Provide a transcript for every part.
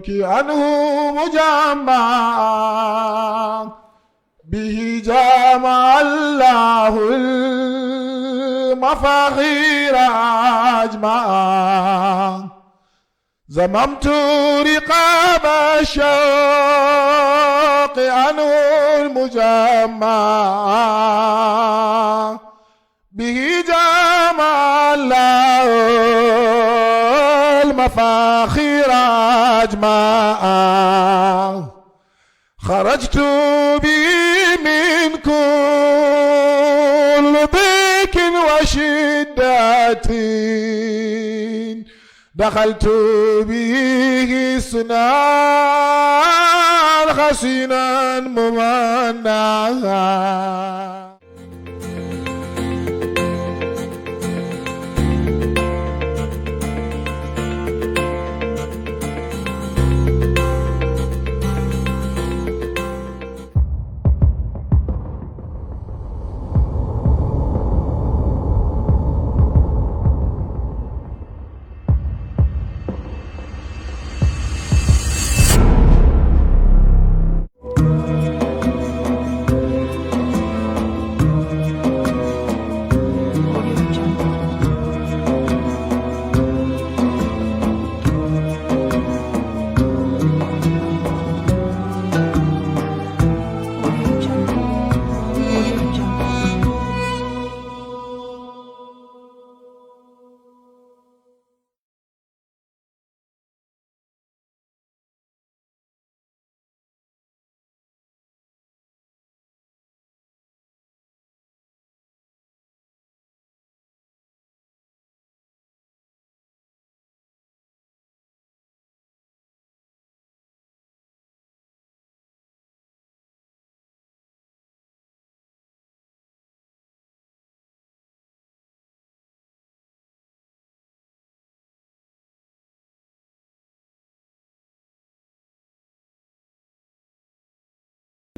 عنه مجمع به جمع الله المفاخير أجمع زممت رقاب الشوق عنه المجمع به جمع الله المفاخير أجمع خرجت به من كل ضيق وشدة دخلت به سنان حسينا ممنعا.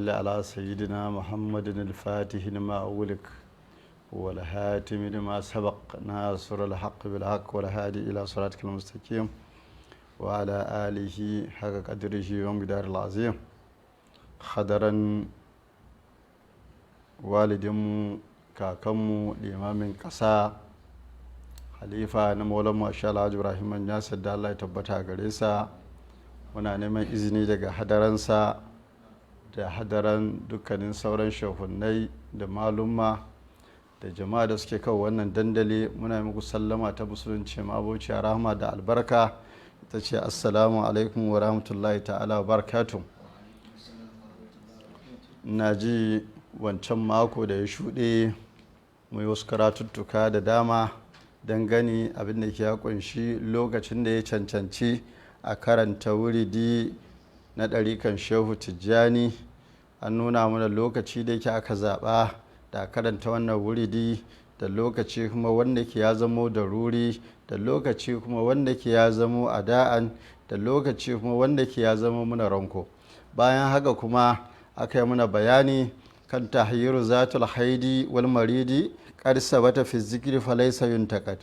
على سيدنا محمد الفاتح لما أغلق والهاتم لما سبق ناصر الحق بالحق والهادي إلى صراطك المستقيم وعلى آله حق قدره ومقدار العظيم. خضرا والدم كاكم الإمام كسا خليفة نمولم أشياء الحاج إبراهيم الناس da Allah ya tabbata gare sa, muna neman izini daga hadaransa da hadaran dukkanin sauran shehunai da malumma da jama'a da suke kawo wannan dandali. Muna muku sallama ta musulunci mabociya rahama da albarka, ita ce assalamu alaikum wa rahmatullahi ta'ala wa barakatuh. Na ji wancan mako da ya shuɗe mu yi wasu karatuttuka da dama dangane abin da ke ya kunshi lokacin da ya cancanci a karanta wuridi na ɗarikan shehu tijjani. An nuna mana lokaci da yake aka zaɓa da karanta wannan wuridi, da lokaci kuma wanda ke ya zamo da ruri, da lokaci kuma wanda ke ya zamo ada'an, da lokaci kuma wanda ke ya zamo muna ranko. Bayan haka kuma aka yi mana bayani kan tahyiru zatul haidi wal maridi qad sabata fi zikri falaysa yuntaqad.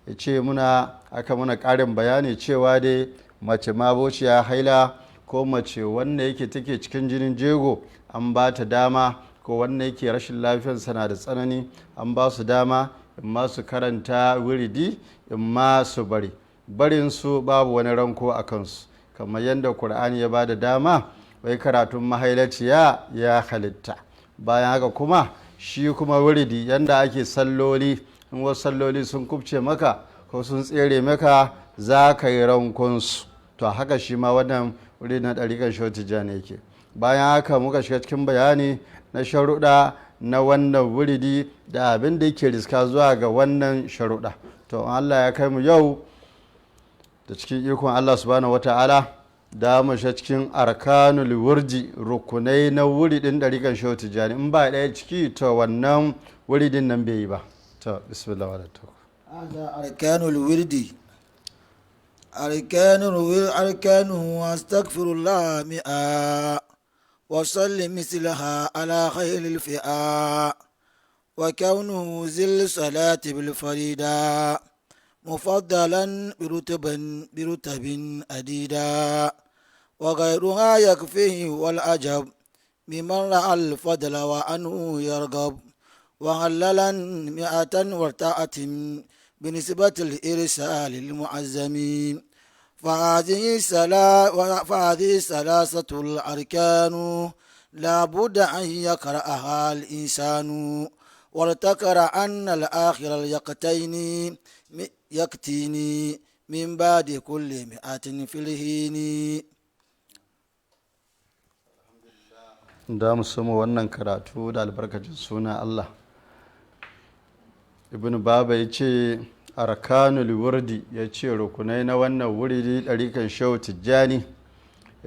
Yace muna aka mana ƙarin bayani cewa dai mace mabociya haila ko mace wanda yake take cikin jinin jego an ba ta dama, ko wanda yake rashin lafiyarsa na da tsanani an ba su dama in ma su karanta wiridi in ma su bari. Barin su babu wani ranko a kansu, kamar yadda Kur'ani ya ba da dama wai karatun mahailaciya ya halitta. Bayan haka kuma shi kuma wiridi yanda ake salloli, in wasu salloli sun kubce maka ko sun tsere maka za ka yi rankonsu. To haka shi ma wannan wuri na ɗariƙar shehu tijjani yake. Bayan haka muka shiga cikin bayani na sharuɗa na wannan wuridi da abin da yake riska zuwa ga wannan sharuɗa. To Allah ya kai mu yau da cikin ikon Allah subhanahu wata'ala da mu shiga cikin arkanul wurdi, rukunai na wuridin ɗariƙar shehu tijjani. In ba ɗaya ciki to wannan wuridin nan bai yi ba. To bismillah wa arkanul wurdi. أركانه أستغفر الله مئة وصل مثلها على خير الفئة وكونه ذي الصلاة بالفريدة مفضلا برتب أديدا وغيرها يكفيه والعجب ممن رأى الفضل وعنه يرغب وهللا 100 وارتأت بنسبة الإرسال المعزم فهذه ثلاثة الأركان لا بد أن يقرأها الإنسان وارتكر أن الآخر اليقتين يكتيني من بعد كل 100 في الهين. da mu samu wannan karatu da albarkacin suna Allah. Ibn Baba ya ce arkanul wurdi, ya ce rukunai na wannan wuridi ɗarikan Shehu Tijjani,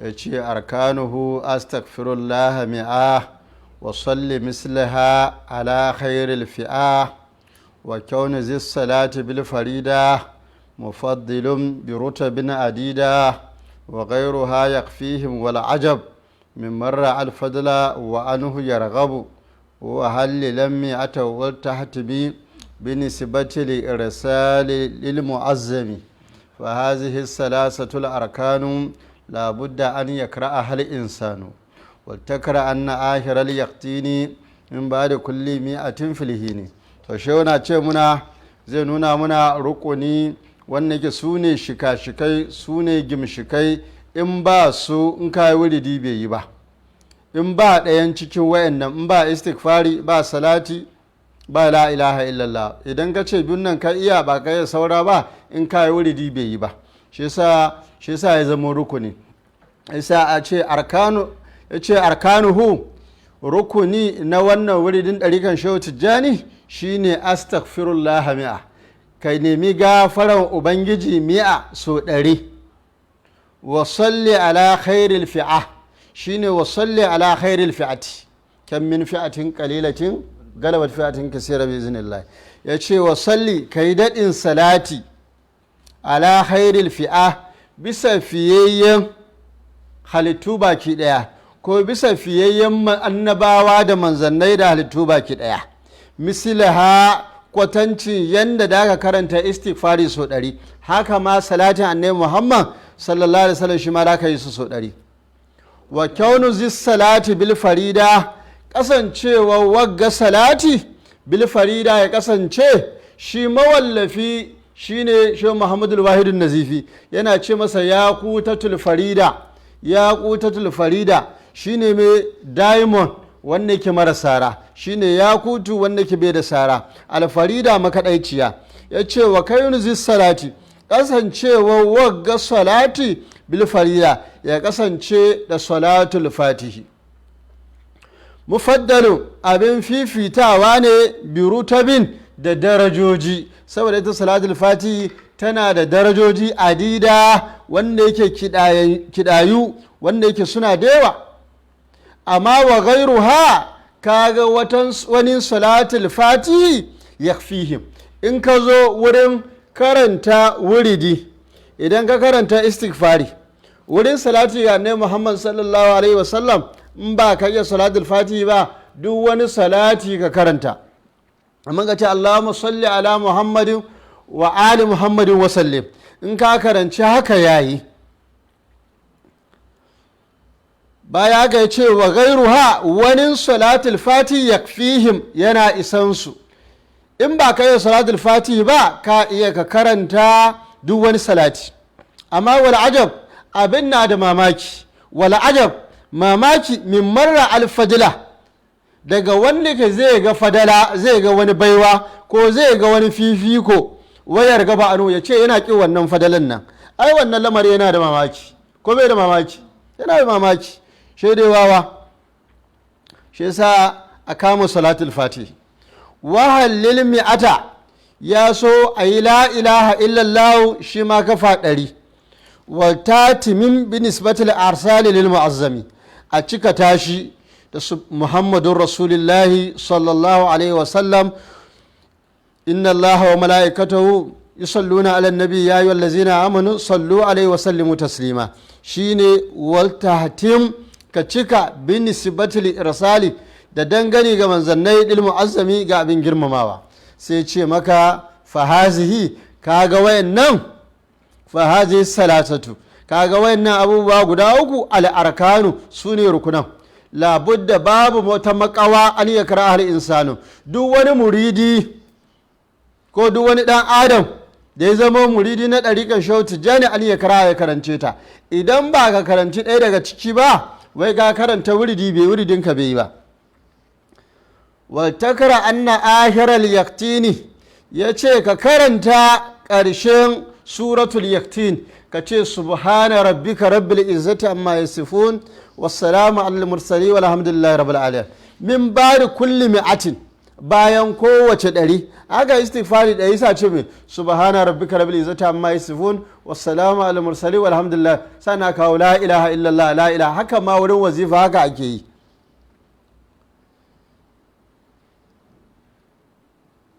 ya ce arkanuhu astaghfirullah mi'a wa salli mislaha ala khairil fi'a wa kauni zis salati bil farida mufaddilun bi rutabin adida wa ghayruha yakfihim wal ajab من مر الفضل وأنه يرغب وهل لم يأتوا تحتمي بنسبة الإرسال للمعزم فهذه الثلاثة الأركان لا بد أن يقرأها الإنسان والتكر أن آخر اليقتين من بعد كل 100 في الهين. فشونا تشمنا زينونا منا ركوني وانك سوني shika-shikai sune gimshikai in ba su in kayi wuridi bai yi ba, in ba ɗayan cikin wayannan, in ba istighfari ba salati ba la ilaha illallah, idan ka ce biyun nan ka iya ba ka yi saura ba in kayi wuridi bai yi ba. shi yasa ya zama rukuni. Isa a ce arkanuhu rukuni na wannan wuridin ɗarikan Shehu Tijjani shine astaghfirullah mi'a, kai nemi gafaran ubangiji mi'a so 100. wasalli ala khairil fi'a shine wasalli ala khairil fi'ati kam min fi'atin qalilatin galabat fi'atin kaseera bi iznillah. yace wasalli kai dadin salati ala khairil fi'a bisa fiyayyen halittu baki daya, ko bisa fiyayyen annabawa da manzannai da halittu baki daya. mislaha kwatancin yanda da aka karanta istighfari so 100, haka ma salatin annabi Muhammad sallallahu alaihi wasallam shi ma da ka yi su so 100. wa kaunu zis salati bil farida, kasancewa wagga salati bil farida ya kasance shi mawallafi shine Shehu Muhammadul Wahidun Nazifi yana ce masa yaqutatul farida. yaqutatul farida shine mai diamond wanda yake mara sara, shine yakutu wanda yake bai da sara, al farida makadaiciya. yace wa kaunu zis salati, kasancewa wagga salati bil farida ya kasance da salatul fatihi. mufaddalu abin fifitawa ne bi rutabin da darajoji, saboda ita salatul fatihi tana da darajoji adida wanda yake kidayu wanda yake suna da yawa. amma wa ghairuha kaga wani salatul fatihi yakfihim, in ka zo wurin karanta wuridi, idan ka karanta istighfari wurin salati ga annabi Muhammad sallallahu alaihi wasallam, in ba ka iya salatul fatihi ba duk wani salati ka karanta, amma ka ce Allahumma salli ala Muhammadin wa ali Muhammadin wa sallim, in ka karanci haka yayi. baya ga ce wa ghairuha wani salatul fatihi yakfihim yana isansu, in ba ka yi salatul fatihi ba ka iya ka karanta duk wani salati. amma wal ajab abin na da mamaki, wal ajab mamaki min marra alfadila, daga wanda ke zai ga fadala, zai ga wani baiwa ko zai ga wani fifiko, wayar gaba anu ya ce yana ƙi wannan fadalan nan. ai wannan lamari yana da mamaki ko bai da mamaki? yana da mamaki. shaidewawa shi yasa a kama salatul fatihi. wahallil mi'ata ya so a yi la ilaha illallah shi ma kafa 100. wa tatimin bi nisbatil arsali lil mu'azzami, a cika tashi da Muhammadun Rasulullahi sallallahu alaihi wasallam. inna allaha wa mala'ikatahu yusalluna ala nabi ya ayyuhal ladzina amanu sallu alaihi wa sallimu taslima, shine wal tahtim ka cika bi nisbatil irsali da dangane ga manzannai dil mu'azzami ga abin girmamawa. sai ce maka fahazihi, kaga wayannan fahazihi salatatu, kaga wayannan abubuwa guda uku al'arkanu su ne rukunan. Labudda babu wata makawa an ya kara ahal insanu, duk wani muridi ko duk wani dan adam da ya zama muridi na ɗariƙar Shehu Tijjani an ya kara ya karance ta. Idan ba ka karanci ɗaya daga ciki ba, wai ka karanta wuridi bai wuridinka bai yi ba. Waltakara anna ahiral yaktini, ya ce ka karanta ƙarshen suratul yaktin, ka ce subhana rabbika rabbil izzati amma yasifun wassalamu alal mursali walhamdulillahi rabbil alamin min bari kulli mi'atin, bayan kowace ɗari. Aka istighfari ɗari sa ce mai subhana rabbika rabbil izzati amma yasifun wassalamu alal mursali walhamdulillah, sana kawo la ilaha illallah la ilaha. Haka ma wurin wazifa haka ake yi.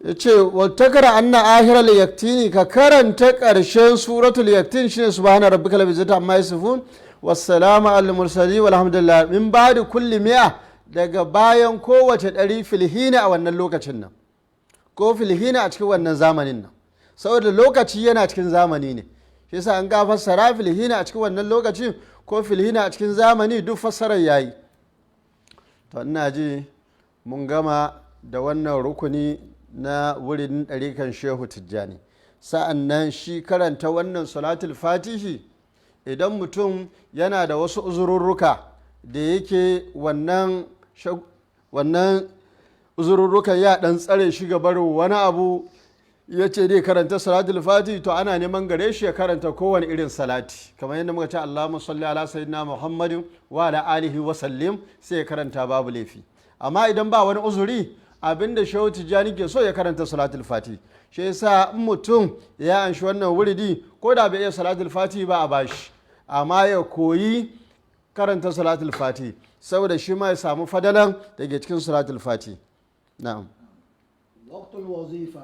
ya ce wattakara anna ahiral yaktini, ka karanta ƙarshen suratul yaktin shine subhana rabbika rabbil izzati amma yasifun wassalamu alal mursali walhamdulillah min ba'di kulli mi'a, daga bayan kowace ɗari filhina a wannan lokacin nan, ko filhina a cikin wannan zamanin nan, saboda lokaci yana cikin zamani ne, shi yasa an ga fassara filhina a cikin wannan lokaci ko filhina a cikin zamani, duk fassarar yayi. To ina ji mun gama da wannan rukuni na wurin ɗarikan Shehu Tijjani. Sa'an nan shi karanta wannan salatul fatihi, idan mutum yana da wasu uzururruka da yake wannan uzururrukan ya ɗan tsare shi gabar wani abu, ya ce dai karanta salatul fatihi, to ana neman gare shi ya karanta kowane irin salati, kamar yadda muka ce Allahumma salli ala sayyidina Muhammadin wa ala alihi wa sallim, sai ya karanta babu laifi. Amma idan ba wani uzuri, abinda Shehu Tijjani ke so ya karanta salatul fatihi. Shi yasa in mutum ya anshi wannan wuridi, ko da bai iya salatul fatihi ba a bashi, amma ya koyi karanta salatul fatihi, saboda shi ma ya samu fadalan da ke cikin salatul fatihi. Na'am. Waqtul wazifa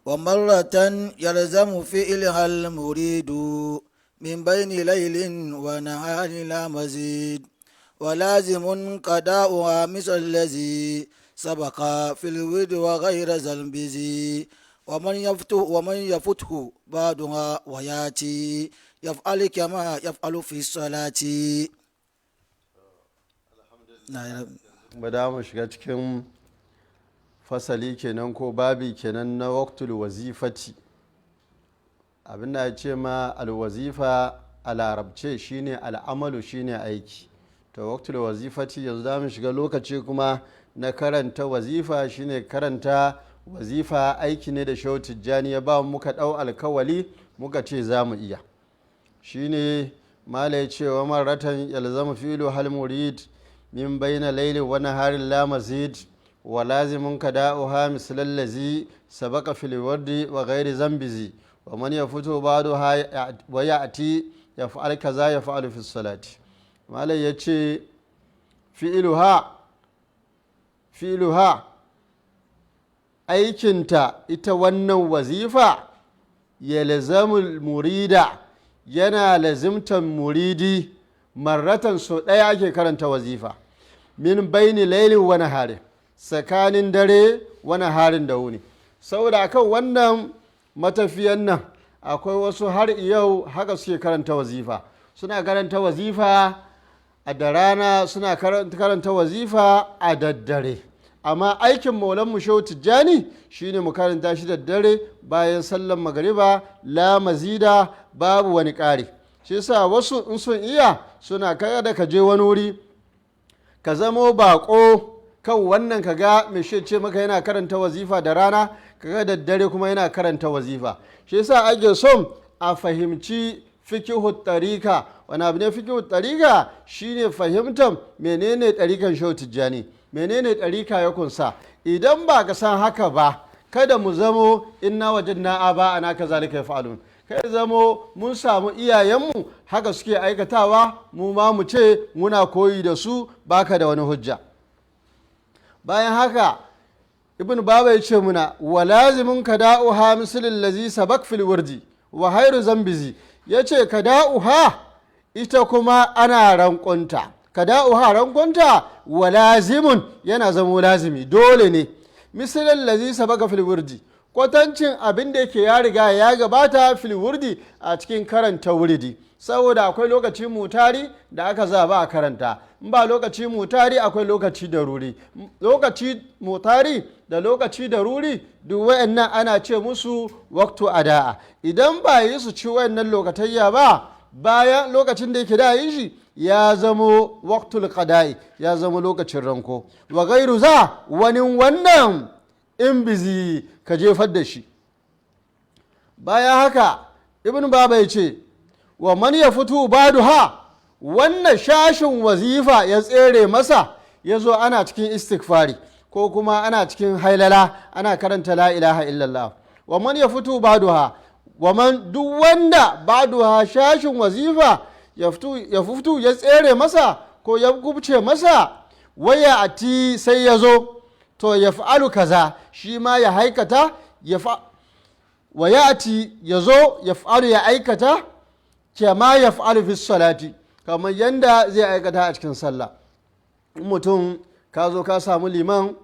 wa marratan yalzamu fi'laha al-muridu min bayni laylin wa nahari la mazid wa lazimun qada'uha misal allazi sabaqa fil wird wa ghayra zalbizi wa man yafutu ba'daha wa yati yaf'al kama yaf'alu fi salati. Bada mu shiga cikin fasali kenan ko babi kenan na waqtul wazifati. Abin da ya ce ma alwazifa a larabce shine al'amalu, shine aiki. To waqtul wazifati yanzu da mu shiga lokaci kuma na karanta wazifa, shine karanta wazifa aiki ne da Shehu Tijjani ya ba muka dau alkawali muka ce za mu iya. Shine mala ya ce wa marratan yalzamu fi'lu hal murid min bayna laylin wa naharin la mazid wa lazimun kada'uha misal allazi sabaqa fil wardi wa ghairi zambizi wa man yafutu ba'daha wa ya'ti yaf'al kaza yaf'alu fi salati. Malai yace fi'luha aikinta ita wannan wazifa ya lazamul murida, yana lazimtan muridi marratan so ɗaya ake karanta wazifa, min baini lailin wani harin, tsakanin dare wani harin da wuni. Saboda akan wannan matafiyan nan akwai wasu har yau haka suke karanta wazifa, suna karanta wazifa a da rana, suna karanta wazifa a daddare. Amma aikin maulanmu Shehu Tijjani shine mu karanta shi da dare bayan sallan magariba, la mazida, babu wani ƙari. Shi yasa wasu in sun iya suna kai da ka je wani wuri ka zamo baƙo kan wannan, ka ga mai shi ce maka yana karanta wazifa da rana, ka ga da dare kuma yana karanta wazifa. Shi yasa ake son a fahimci fikihu tarika. Wani abu ne fikihu tarika? Shine fahimtar menene tarikan Shehu Tijjani, menene tarika ya kunsa. Idan ba ka san haka ba, kada mu zamo inna wajadna aba ana kazalika yaf'alun, kai zamo mun samu iyayenmu haka suke aikatawa, mu ma mu ce muna koyi da su, baka da wani hujja. Bayan haka ibn baba ya ce muna wa lazimin kada'uha misalin lazi sabak fil wardi wa hairu zambizi, ya ce kada'uha ita kuma ana rankunta, kada'uha rankunta wa lazimun yana zamo lazimi, dole ne misalin lazi sabaka fil wardi, kwatancin abin da yake ya riga ya gabata fil wurdi a cikin karanta wuridi, saboda akwai lokaci mutari da aka zaba a karanta, in ba lokaci mutari akwai lokaci da ruri. Lokaci mutari da lokaci da ruri duk wayannan ana ce musu waqtu ada'a. Idan ba yi su ci wayannan lokatayya ba, bayan lokacin da yake da yi shi ya zamo waqtul qada'i, ya zama lokacin ranko. Wa gairu za wani wannan in bizi ka jefar da shi. Bayan haka ibn baba ya ce wa man ya fito baduha, wannan shashin wazifa ya tsere masa, ya zo ana cikin istighfari ko kuma ana cikin hailala ana karanta la ilaha illallah. Wa man ya fito baduha, wa man duk wanda baduha shashin wazifa ya fito ya tsere masa ko ya kubce masa, waya ati sai ya zo to ya fa'alu kaza, shi ma ya haikata wa ya ati ya zo ya fa'alu ya aikata kama ya fa'alu fi salati, kamar yadda zai aikata a cikin sallah. Mutum ka zo ka samu liman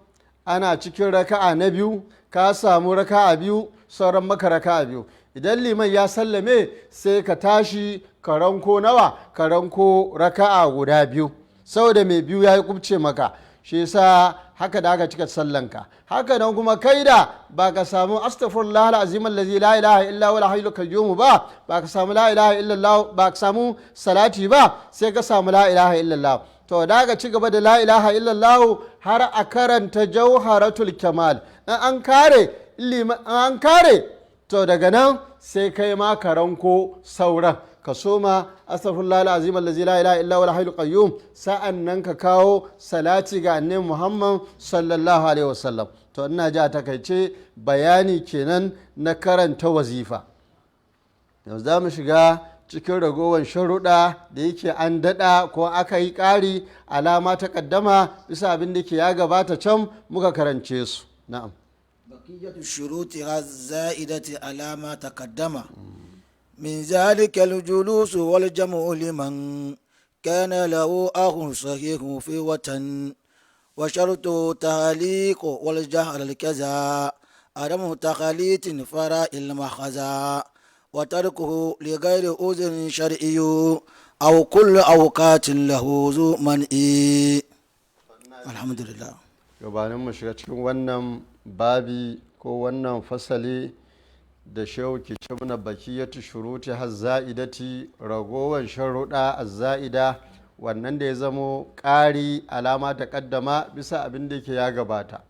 ana cikin raka'a na biyu, ka samu raka'a biyu, sauran maka raka'a biyu, idan liman ya sallame sai ka tashi ka ranko nawa, ka ranko raka'a guda biyu, saboda mai biyu ya yi kubce maka, shi yasa haka da aka cika sallanka. Haka nan kuma kai da ba ka samu astaghfirullah alazim allazi la ilaha illa huwa al-hayyul qayyum ba ka samu la ilaha illallah, ba ka samu salati ba, sai ka samu la ilaha illallah. To da ka ci gaba da la ilaha illallah har a karanta jawharatul kamal. An kare to daga nan sai kai ma ka ranko sauran, ka soma astaghfirullah alazim allazi la ilaha illa huwa al-hayyul qayyum, sa'an nan ka kawo salati ga annabi Muhammad sallallahu alaihi wasallam. To ina ji a takaice bayani kenan na karanta wazifa. Yanzu za mu shiga cikin ragowar sharuɗa da yake an daɗa ko aka yi ƙari alama ta ƙaddama bisa abin da ke ya gabata can muka karance su. Na'am. بقية شروطها الزائدة على ما تقدم من ذلك الجلوس والجمع لمن كان له أخ صحيح في وطن وشرط تعليق والجهر الكذا عدم تخليط فراء المخزى وتركه لغير أذن شرعي أو كل أوقات له ذو منئي. الحمد لله. gabanin mu shiga cikin wannan babi ko wannan fasali da shehu ke ce mana bakiyatu shuruti har za'idati, ragowar sharuɗa a za'ida, wannan da ya zamo ƙari alama ta ƙaddama bisa abin da ke ya gabata.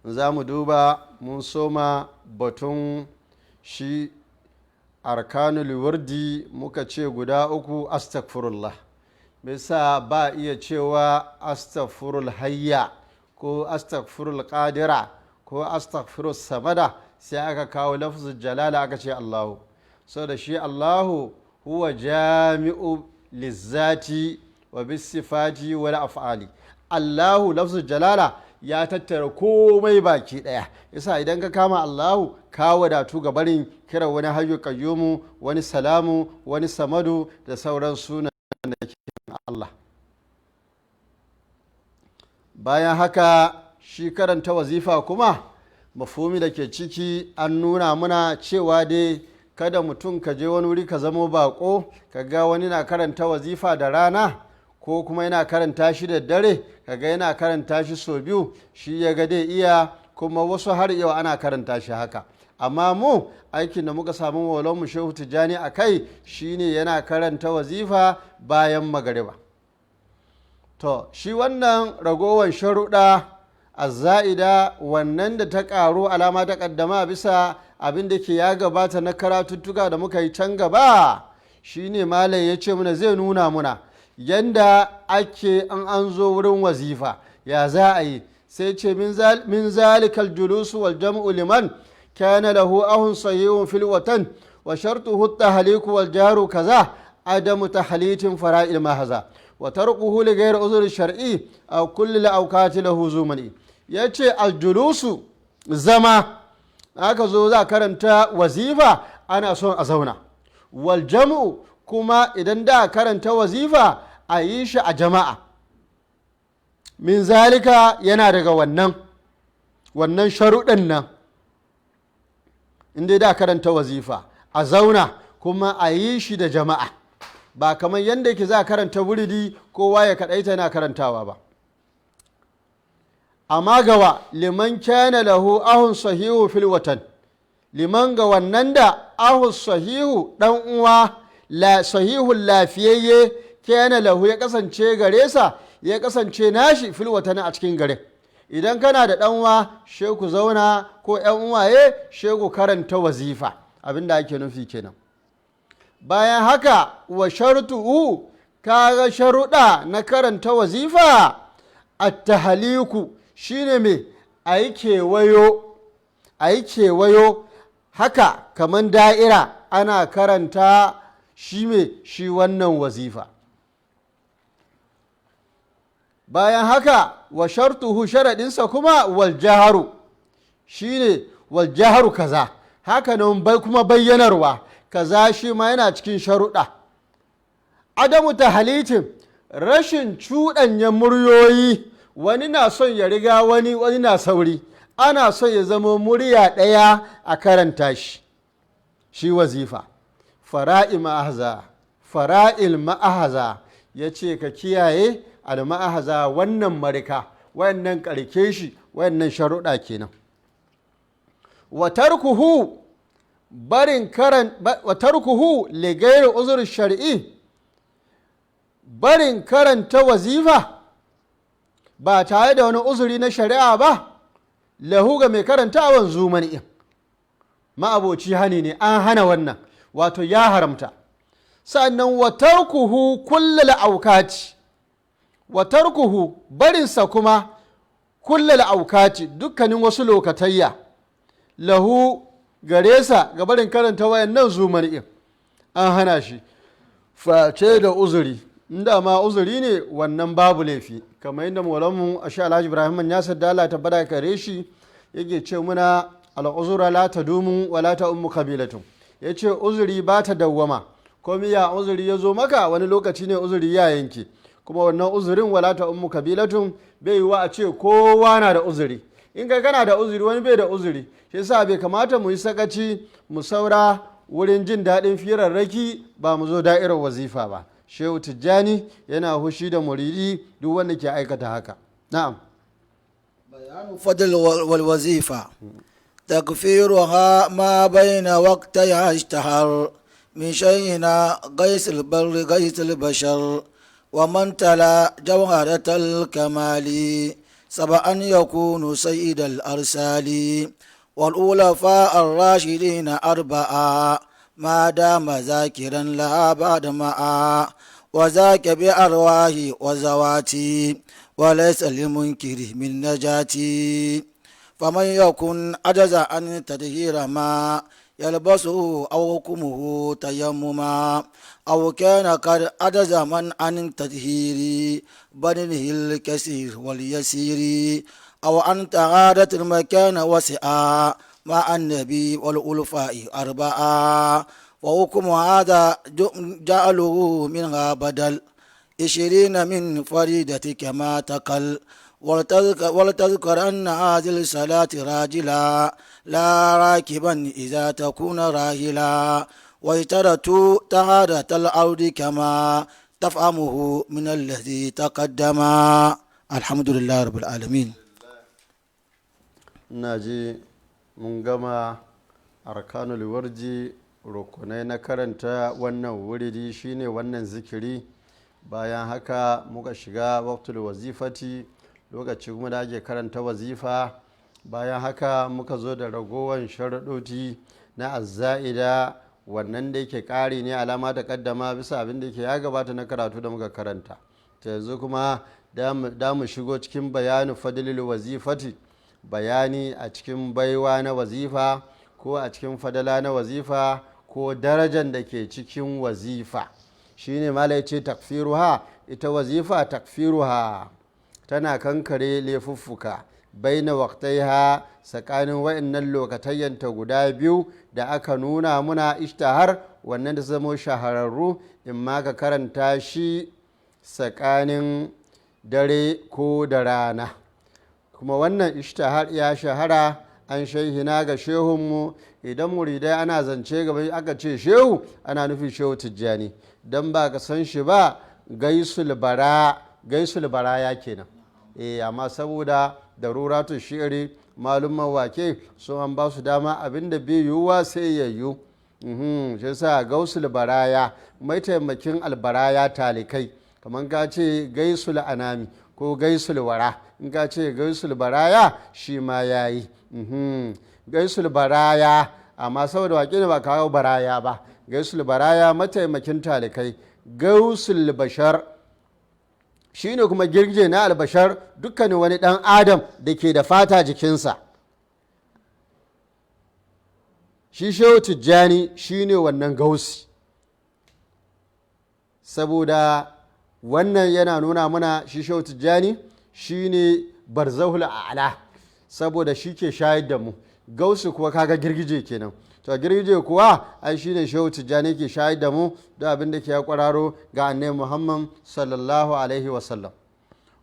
Za mu duba mun soma batun shi arkanul wurdi, muka ce guda uku astaghfirullah, bisa ba iya cewa astaghfirul hayya ko astaghfirul qadira ko astaghfirul samada, sai aka kawo lafzul jalala aka ce Allahu, so da shi Allahu huwa jami'u lizzati wa bisifati wal af'ali. Allahu lafzul jalala ya tattara komai baki daya, yasa idan ka kama Allahu ka wadatu ga barin kira wani hayyu qayyumu, wani salamu, wani samadu da sauran sunan da ke Allah. Bayan haka shi karanta wazifa kuma mafhumi da ke ciki an nuna muna cewa dai kada mutum ka je wani wuri ka zamo bako, ka ga wani na karanta wazifa da rana ko kuma yana karanta shi da dare, kaga yana karanta shi sau biyu, shi ya ga dai iya, kuma wasu har yau ana karanta shi haka. Amma mu aikin da muka samu mu shehu tijjani a kai shine yana karanta wazifa bayan magariba. To shi wannan ragowar sharuɗa a za'ida, wannan da ta ƙaru alama ta ƙaddama bisa abin da ke ya gabata na karatuttuka da muka yi can gaba, shine malam ya ce muna zai nuna muna yanda ake an zo wurin wazifa ya za a yi. Sai ce min zalikal julusu wal jam'u liman kana lahu ahun sahihun fil watan wa shartuhu at-tahliku wal jaru kaza adamu tahlitin fara'il mahaza wa tarquhu li ghayri uzri shar'i aw kulli al-awqati lahu zumani. Yace al-julusu zama, aka zo za karanta wazifa ana son a zauna, wal jam'u kuma idan da karanta wazifa a yi shi a jama'a. Min zalika yana daga wannan sharuɗin nan inda da karanta wazifa a zauna kuma a yi shi da jama'a, ba kamar yadda yake za a karanta wuridi kowa ya kaɗaita yana karantawa ba. Amma gawa liman kana lahu ahun sahihu fil watan, liman ga wannan da ahun sahihu ɗan uwa sahihun lafiyayye kana lahu ya kasance gare sa, ya kasance nashi fil watan a cikin gare. Idan kana da ɗan uwa sheku zauna ko ‘yan uwaye sheku karanta wazifa, abinda ake nufi kenan. Bayan haka wa shartuhu kaga sharuɗa na karanta wazifa at-tahliku shine me ayi kewayo haka kaman da'ira ana karanta shi wannan wazifa. Bayan haka wa shartuhu sharaɗinsa kuma wal jaharu shine wal jaharu kaza, haka nan kuma bayyanarwa kaza shi ma yana cikin sharuɗa. Adamu tahalitin rashin cuɗanya muryoyi, wani na son ya riga wani na sauri, ana son ya zama murya ɗaya a karanta shi wazifa. Fara'il ma'ahaza ya ce ka kiyaye al-ma'ahaza wannan marika, wannan ƙarke shi, wannan sharuɗa kenan. Wa tarkuhu li gairi uzur shar'i, barin karanta wazifa ba tare da wani uzuri na shari'a ba, lahu ga mai karantawan zumani'in ma'aboci hani ne, an hana wannan, wato ya haramta. Sannan wa tarkuhu kullal aukati, wa tarkuhu barinsa kuma kullal aukati dukkanin wasu lokatayya, lahu gare sa ga barin karanta wayannan zumani'in an hana shi face da uzuri, inda ma uzuri ne wannan babu laifi, kamar yadda maulanmu a sha Alhaji Ibrahim ya saddala ta bada kare shi yake ce muna al'uzura la ta dumu wa la ta ummu kabilatun, ya ce uzuri ba ta dawwama, komi ya uzuri ya zo maka wani lokaci ne uzuri ya yanke, kuma wannan uzurin wala ta ummu kabilatun bai yiwa a ce kowa na da uzuri, in kai kana da uzuri wani bai da uzuri, shi yasa bai kamata mu yi sakaci mu saura wurin jin daɗin firarraki ba mu zo da'irar wazifa ba. Shehu Tijjani yana hushi da muridi duk wanda ke aikata haka. Na'am. Bayanu fadl wal wazifa takfiruha ma baina waqtiha ishtahar min shay'ina ghaysil barri ghaysil bashar wa man tala jawharatal kamali sab'an yakunu sayyidal arsali wal ulafa ar-rashidin arba'a ما دام ذاكرا لها بعد معا وذاك بأرواح وزواتي وليس للمنكر من نجاتي فمن يكن عجز عن تطهير ما يلبسه أو حكمه تيمما أو كان قد عجز من عن تطهير بدنه الكثير واليسير أو أن تعادت المكان وسعا مع النبي والألفاء أربعة وحكم هذا جعله منها بدل 20 من فريدة كما تقل ولتذكر أن هذه الصلاة راجلا لا راكبا إذا تكون راهلا واشترطوا طهارة الأرض كما تفهمه من الذي تقدم. الحمد لله رب العالمين. ناجي mun gama arkanul warji, rukunai na karanta wannan wuridi shine wannan zikiri. Bayan haka muka shiga waqtul wazifati, lokaci kuma da ake karanta wazifa. Bayan haka muka zo da ragowar sharaɗoti na azza'ida, wannan da yake ƙari ne alama ta kaddama bisa abin da yake ya gabata na karatu da muka karanta. Ta yanzu kuma da mu shigo cikin bayanin fadlil wazifati, bayani a cikin baiwa na wazifa ko a cikin fadala na wazifa ko darajar da ke cikin wazifa. shine malai ce takfiruha, ita wazifa takfiruha tana kankare laifuffuka baina waqtaiha, tsakanin wa'annan lokatayyanta guda biyu da aka nuna muna ishtahar, wannan da zama shahararru, in ma ka karanta shi tsakanin dare ko da rana. Kuma wannan ishtihar ya shahara an shaihina ga shehunmu. Idan muridai ana zance gaba aka ce shehu ana nufin shehu tijjani, don ba ka san shi ba gaisul baraya kenan. Amma saboda daruratu shi'ri malumman wake sun an ba su dama abinda bai yiwuwa sai ya yiwu. Shi sa gausul baraya mai taimakin albaraya talikai, kamar ka ce gaisul anami ko gaisul wara, in ka ce gaisul baraya shi ma ya yi. Gaisul baraya, amma saboda waƙe ne ba kawo baraya ba. Gaisul baraya mataimakin talikai. Gausul bashar shi ne kuma girgije na albashar, dukkanin wani ɗan adam da ke da fata jikinsa. Shi shehu tijjani shi ne wannan gausi, saboda wannan yana nuna mana shi shehu tijjani shi ne barzahul a'la, saboda shi ke shayar da mu. Gausi kuwa kaga girgije kenan, to girgije kuwa ai shi ne shehu tijjani ke shayar da mu da abin da ke ya kwararo ga annabi Muhammad sallallahu alaihi wasallam.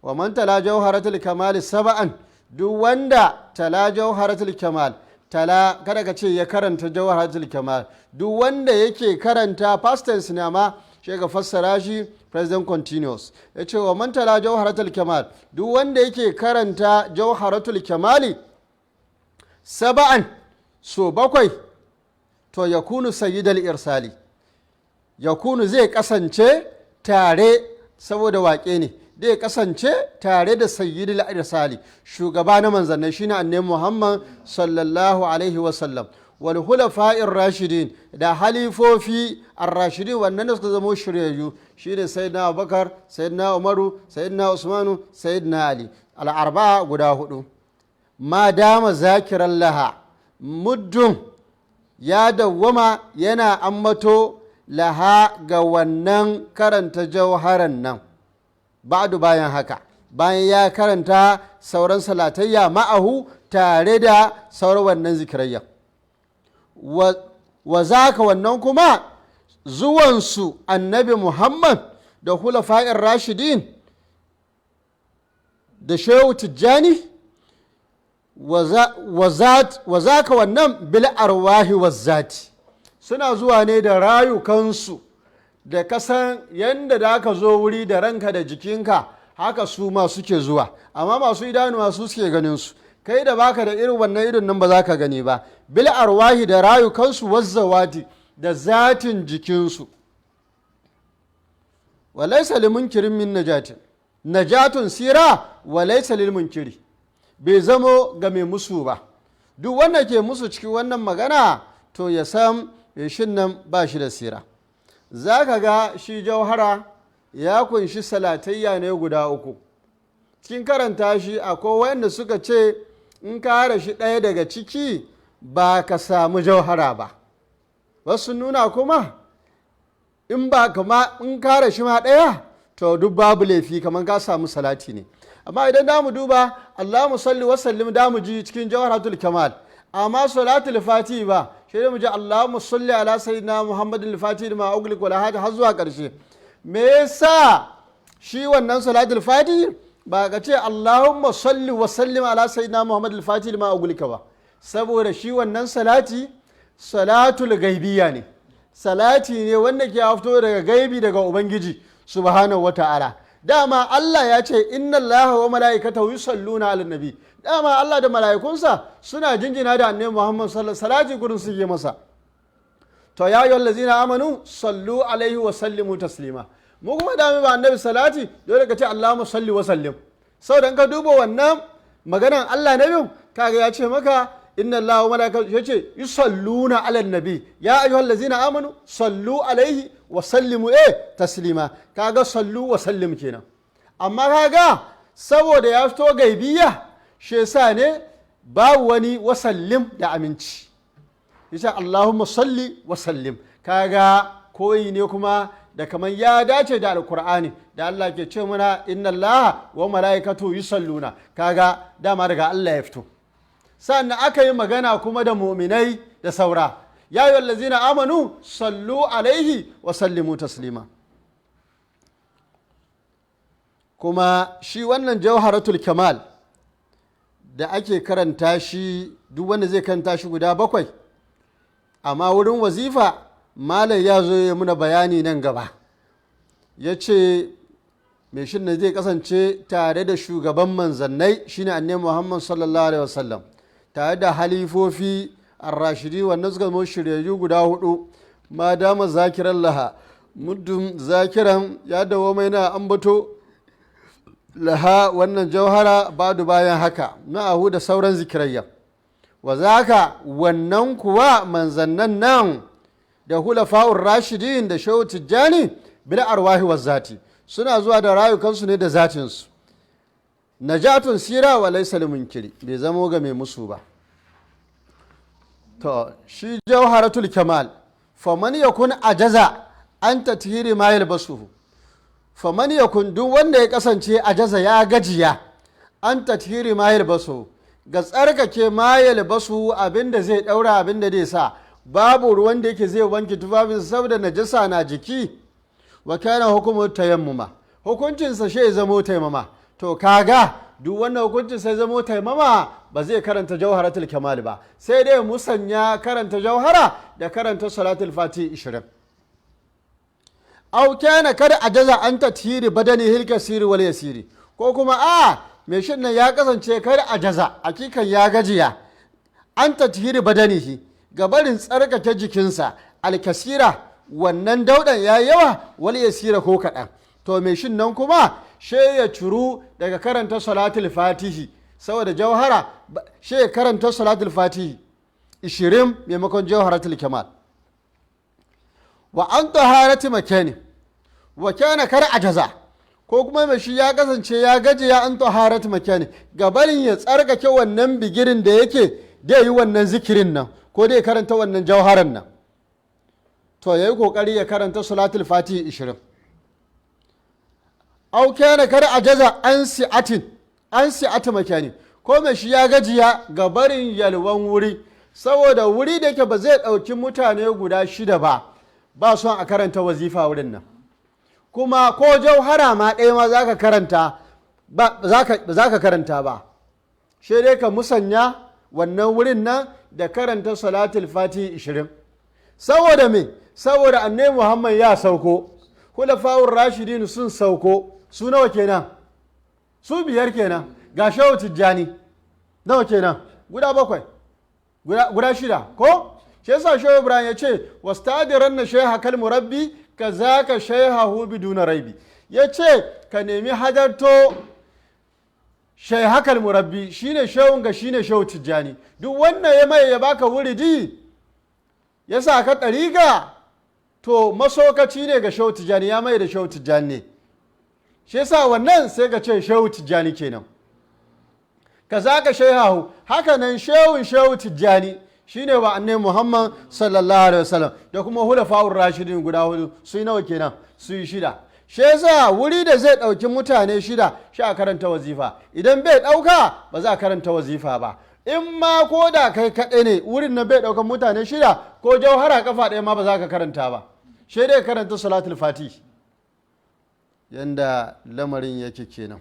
Wa man tala jawharatul kamal sab'an, duk wanda tala jawharatul kamal, tala kada ka ce ya karanta jawharatul kamal, duk wanda yake karanta past tense ne, amma shi ga fassara shi present continuous. Ya ce wa man tala jawharatul kamal, duk wanda yake karanta jawharatul kamali saba'an so bakwai, to ya kunu sayyidal irsali, ya kunu zai kasance tare, saboda waƙe ne, zai kasance tare da sayyidal irsali, shugaba na manzannai shine annabi Muhammad sallallahu alaihi wasallam, wal hulafa'ir rashidin, da halifofi ar-rashidin wannan da suka zama shiryayyu, shine sayyidina Abubakar, sayyidina Umaru, sayyidina Usmanu, sayyidina Ali, al-arba'a guda hudu. Ma dama zakiran laha, muddin ya dawwama yana ammato laha ga wannan karanta jauharan nan. Ba'du bayan haka, bayan ya karanta sauran salatayya ma'ahu tare da sauran wannan zikirayya. Wa zaka wannan kuma zuwansu annabi Muhammad da hulafa'ir rashidin da shehu tijjani, wa zaka wannan bil arwahi wazzati, suna zuwa ne da rayukansu, da kasan yanda da aka zo wuri da ranka da jikinka haka su ma suke zuwa, amma masu idanuwa su suke ganin su, kai da baka da irin wannan idon nan ba za ka gani ba. Bil arwahi da rayukansu wazzawati, da zatin jikinsu. Walaysa lil munkirin min najatin, najatun sira walaysa lil munkiri, bai zamo ga mai musu ba. Duk wanda ke musu cikin wannan magana to ya san shin nan ba shi da sira. Za ka ga shi jauhara ya kunshi salatayya ne guda uku. Cikin karanta shi akwai wanda suka ce in ka hara shi ɗaya daga ciki ba ka samu jauhara ba. Wasu nuna kuma in ba kama in ka hara shi ma ɗaya to duk babu laifi, kamar ka samu salati ne. Amma idan da mu duba Allahumma salli wa sallim da mu ji cikin jawharatul kamal, amma salatul fatihi ba, shi da mu ji Allahumma salli ala sayyidina Muhammadin fatihi ma ughliq wala hada har zuwa karshe. Me yasa shi wannan salatul fatihi ba ka ce Allahumma salli wa sallim ala sayyidina Muhammadin fatihi ma ughliq ba? Saboda shi wannan salati salatul gaibiyya ne, salati ne wanda ke fito daga gaibi daga ubangiji subhanahu wata'ala. Dama Allah ya ce inna Allah wa mala'ikatahu yusalluna 'alan nabi, dama Allah da mala'ikunsa suna jinjina da annabi Muhammad sallallahu alaihi wasallam, salati gurin su yi masa. To ya ayyuhal ladzina amanu sallu alaihi wa sallimu taslima. Mu kuma da mu ba annabi salati dole ka ce Allahumma salli wa sallim. Saboda ka duba wannan maganan Allah na biyu, kaga ya ce maka inna Allah wa mala'ikatahu, ya ce yusalluna 'alan nabi, ya ayyuhal ladzina amanu sallu alaihi wa sallimu taslima. Kaga sallu wa sallim kenan. Amma kaga saboda ya fito gaibiya, shi yasa ne babu wani wasallim da aminci, yasa Allahumma salli wa sallim. Kaga koyi ne kuma da kamar ya dace da alkur'ani da Allah ke ce mana inna Allah wa mala'ikatu yusalluna, kaga dama daga Allah ya fito. Sannan aka yi magana kuma da mu'minai da saura, ya ayyuhal ladzina amanu sallu alaihi wa sallimu taslima. Kuma shi wannan jawharatul kamal da ake karanta shi duk wanda zai karanta shi guda 7, amma wurin wazifa malam ya zo ya muna bayani nan gaba. Ya ce mai shi ne zai kasance tare da shugaban manzannai shine annabi Muhammad sallallahu alaihi wasallam, tare da halifofi ar-rashidi wannan suka zama shiryayyu guda 4, ma dama zakiran laha, muddin zakiran ya dawo mai na ambato laha wannan jauhara badu bayan haka ma'ahu da sauran zikirayya. Wa zaka wannan kuwa manzannan nan da hulafa'ur rashidin da shehu tijjani bil arwahi wa zati suna zuwa da rayukansu ne da zatinsu. Najatun sira wa laysa munkiri, bai zamo ga mai musu ba. To shi jawharatul kamal faman yakun ajaza an tathiri ma yalbasuhu, faman yakun duk wanda ya kasance ajaza ya gajiya an tathiri ma yalbasuhu ga tsarkake ma yalbasuhu abinda zai daura abinda zai sa, babu ruwan da yake zai wanke tufafin saboda najasa na jiki. Wa kana hukumu tayammuma, hukuncinsa shi zamo taimama. To kaga duk wannan hukuncin sai zamo taimama ba zai karanta jawharatul kamal ba, sai dai musanya karanta jawhara da karanta salatul fati 20. Au kana kada ajaza an tathiri badani hilkasiri wal yasiri, ko kuma mai shin nan ya kasance kada ajaza hakikan ya gajiya an tathiri badanihi gabarin tsarkake jikinsa alkasira wannan daudan ya yawa wal yasira ko kaɗan, to mai shin nan kuma she ya curu daga karanta salatul fatihi saboda jawhara she ya karanta salatul fatihi 20 maimakon jawharatul kamal. Wa an taharati makani wa kana kar ajaza, ko kuma mai shi ya kasance ya gajiya an taharati makani gabarin ya tsarkake wannan bigirin da yake da yi wannan zikirin nan ko dai karanta wannan jawharan nan, to yayi kokari ya karanta salatul fatihi 20. Au kana kar ajaza an si'ati makani, ko mai shi ya gajiya ga barin yalwan wuri saboda wuri da yake ba zai ɗauki mutane guda 6 ba son a karanta wazifa wurin nan, kuma ko jauhara ma ɗaya ma za ka karanta ba za ka karanta ba, shi dai ka musanya wannan wurin nan da karanta salatul fatihi 20. Saboda me? Saboda annabi Muhammad ya sauko, hulafa'ur rashidin sun sauko, su nawa kenan? Su 5 kenan. Ga shehu tijjani nawa kenan? Guda 7, guda 6 ko? Shi yasa shehu Ibrahim ya ce wastadiran na sheha kal murabbi ka zaka shehahu biduna raibi, ya ce ka nemi hadarto shehakal murabbi shine shehun ga shine shehu tijjani, duk wannan ya mai ya baka wuridi ya sa ka ɗariga to masokaci ne ga shehu tijjani, ya mai da shehu tijjani ne, shi yasa wannan sai ka ce shehu tijjani kenan. Ka zaka shehahu, haka nan shehu tijjani shine wa annabi Muhammad sallallahu alaihi wasallam da kuma hulafa'ur rashidin guda 4, su nawa kenan? Su 6. Shi yasa wuri da zai dauki mutane 6 shi a karanta wazifa, idan bai dauka ba za a karanta wazifa ba. In ma ko da kai kaɗai ne wurin nan bai daukan mutane 6 ko jauhara kafa ɗaya ma ba za ka karanta ba, shi dai karanta salatul fatih. Yanda lamarin yake kenan.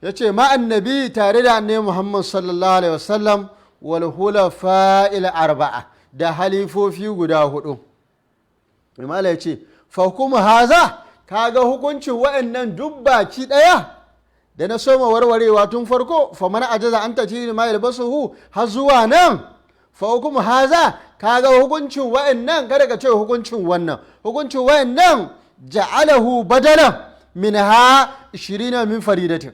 Ya ce ma annabi tare da annabi Muhammad sallallahu alaihi wasallam wal hulafa'il 4 da halifofi guda 4. Imala ya ce fa kuma haza, kaga hukuncin wa'annan duk baki daya da na soma warwarewa tun farko, fa mana ajaza an tatiri ma yalbasuhu har zuwa nan, fa kuma haza kaga hukuncin wa'annan, kada ka ce hukuncin wannan, hukuncin wa'annan ja'alahu badalan minha 20 min faridatin,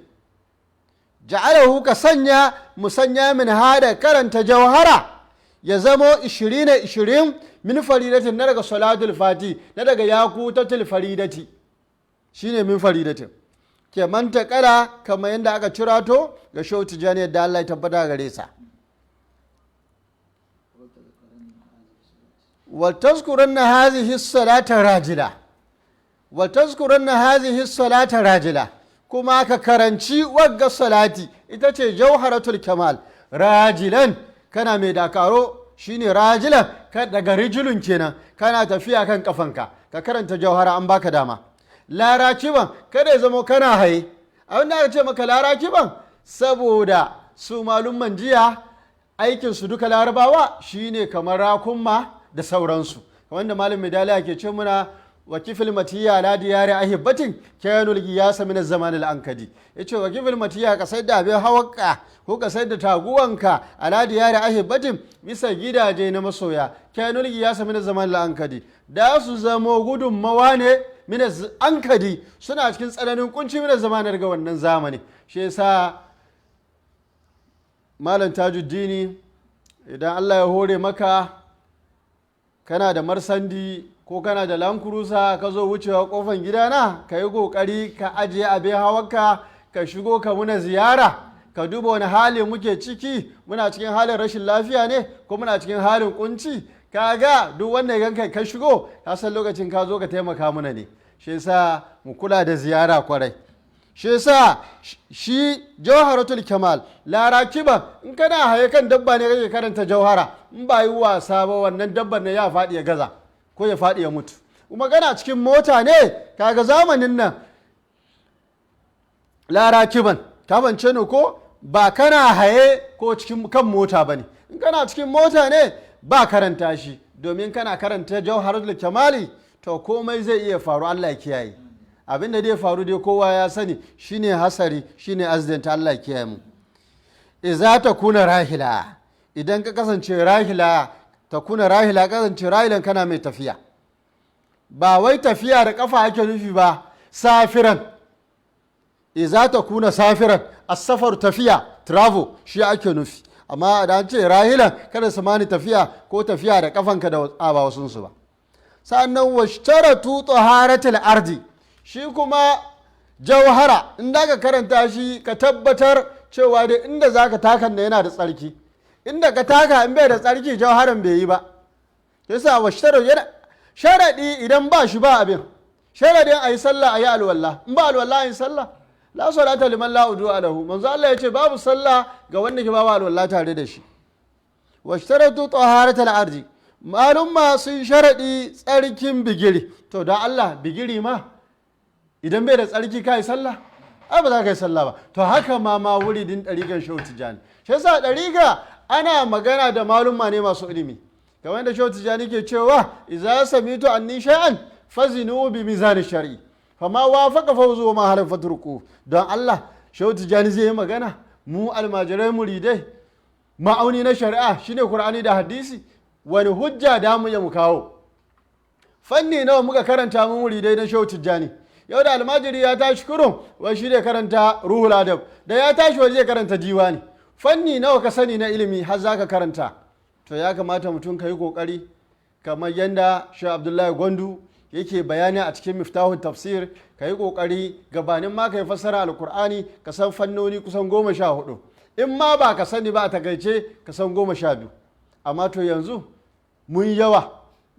ja'alahu ka sanya musanya min hada karanta jawhara ya zamo 20 min faridatin na daga salatul fati na daga yakutatul faridati shine min faridatin ke manta kala kamar yadda aka cirato ga shehu tijani da Allah ya tabbata gare sa. Wa tazkuranna hadhihi salata rajila, wa tazkuranna hadhihi salata rajila, kuma ka karanci wagga salati ita ce jauharatul kamal rajilan, kana mai dakaro shine rajilan daga rijulun kenan, kana tafiya kan kafanka ka karanta jauhara an baka dama. Larakiban kada ya zama kana haye, abinda aka ce maka larakiban saboda su malumman jiya aikinsu duka larabawa shine kamar rakunma da sauransu, wanda malam medaliya ke ce muna wa kifil matiya la diyari ahibbatin kayanul giyasa min zaman al-ankadi. Yace wa kifil matiya ka sai da abin hawanka ko ka sai da taguwanka ala diyari ahibbatin bisa gidaje na masoya kayanul giyasa min zaman al-ankadi, da su zamo gudunmawa ne min ankadi, suna cikin tsananin kunci min zamanin daga wannan zamani. Shi yasa malam Tajuddini, idan Allah ya hore maka kana da marsandi ko kana da lankurusa ka zo wucewa kofan gidana, ka yi kokari ka ajiye abin hawanka ka shigo ka muna ziyara, ka duba wani hali muke ciki, muna cikin halin rashin lafiya ne ko muna cikin halin kunci, kaga duk wanda ya ganka ka shigo ka san lokacin ka zo ka taimaka muna ne. Shi yasa mu kula da ziyara kwarai. Shi yasa shi jawharatul kamal larakiba, in kana haye kan dabba ne kake karanta jauhara, in ba yi wasa ba wannan dabban ne ya faɗi ya gaza ko ya faɗi ya mutu. Kuma kana cikin mota ne, kaga zamanin nan larakiban ta bance ne ko ba kana haye ko cikin kan mota ba ne, in kana cikin mota ne ba karanta shi, domin kana karanta jawharatul kamali to komai zai iya faru, Allah ya kiyaye. Abin da zai faru dai kowa ya sani, shine hasari, shine accident, Allah ya kiyaye mu. Iza ta kuna rahila, idan ka kasance rahila, ta kuna rahila, kasance rahilan kana mai tafiya, ba wai tafiya da kafa ake nufi ba, safiran. Iza ta kuna safiran, as-safar tafiya, travel shi ake nufi, amma da an ce rahilan kada su mani tafiya ko tafiya da kafanka da ba wasunsu ba. Sa'annan washtaratu taharatul ardi, shi kuma jauhara in da ka karanta shi ka tabbatar cewa da inda za ka takan da yana da tsarki, inda ka taka in bai da tsarki jauharan bai yi ba. Yasa wa sharaɗi idan ba shi ba abin, sharaɗin a yi sallah a yi alwallah, in ba alwallah a yi sallah, la salata liman la udu'a lahu, manzo Allah ya ce babu sallah ga wanda ke babu alwallah tare da shi. Wa shtaratu taharatul ardi, malumma sun sharaɗi tsarkin bigiri, to da Allah bigiri ma idan bai da tsarki ka yi sallah, ai ba za ka yi sallah ba. To haka ma wuridin ɗariƙar Shehu Tijjani. Shi yasa ɗariƙa ana magana da malumma ne masu ilimi, kamar da Shehu Tijjani ke cewa idza samitu anni shay'an fazinu bi mizan shar'i fama wafaqa fawzu wa ma halafa turku. Don Allah Shehu Tijjani zai yi magana, mu almajirai muridai, ma'auni na shari'a shine Qur'ani da hadisi, wani hujja da mu ya mu kawo? Fanni nawa muka karanta mu muridai na Shehu Tijjani? Yau da almajiri ya tashi kurun wai shi ne karanta ruhul adab, da ya tashi waje karanta diwani. Fanni nawa ka sani na ilimi har za ka karanta? To ya kamata mutum ka yi kokari, kamar yadda Shehu Abdullahi Gwandu yake bayani a cikin miftahun tafsir, ka yi kokari gabanin ma ka yi fassara alkur'ani ka san fannoni kusan 14, in ma ba ka sani ba a takaice ka san 12. Amma to yanzu mun yawa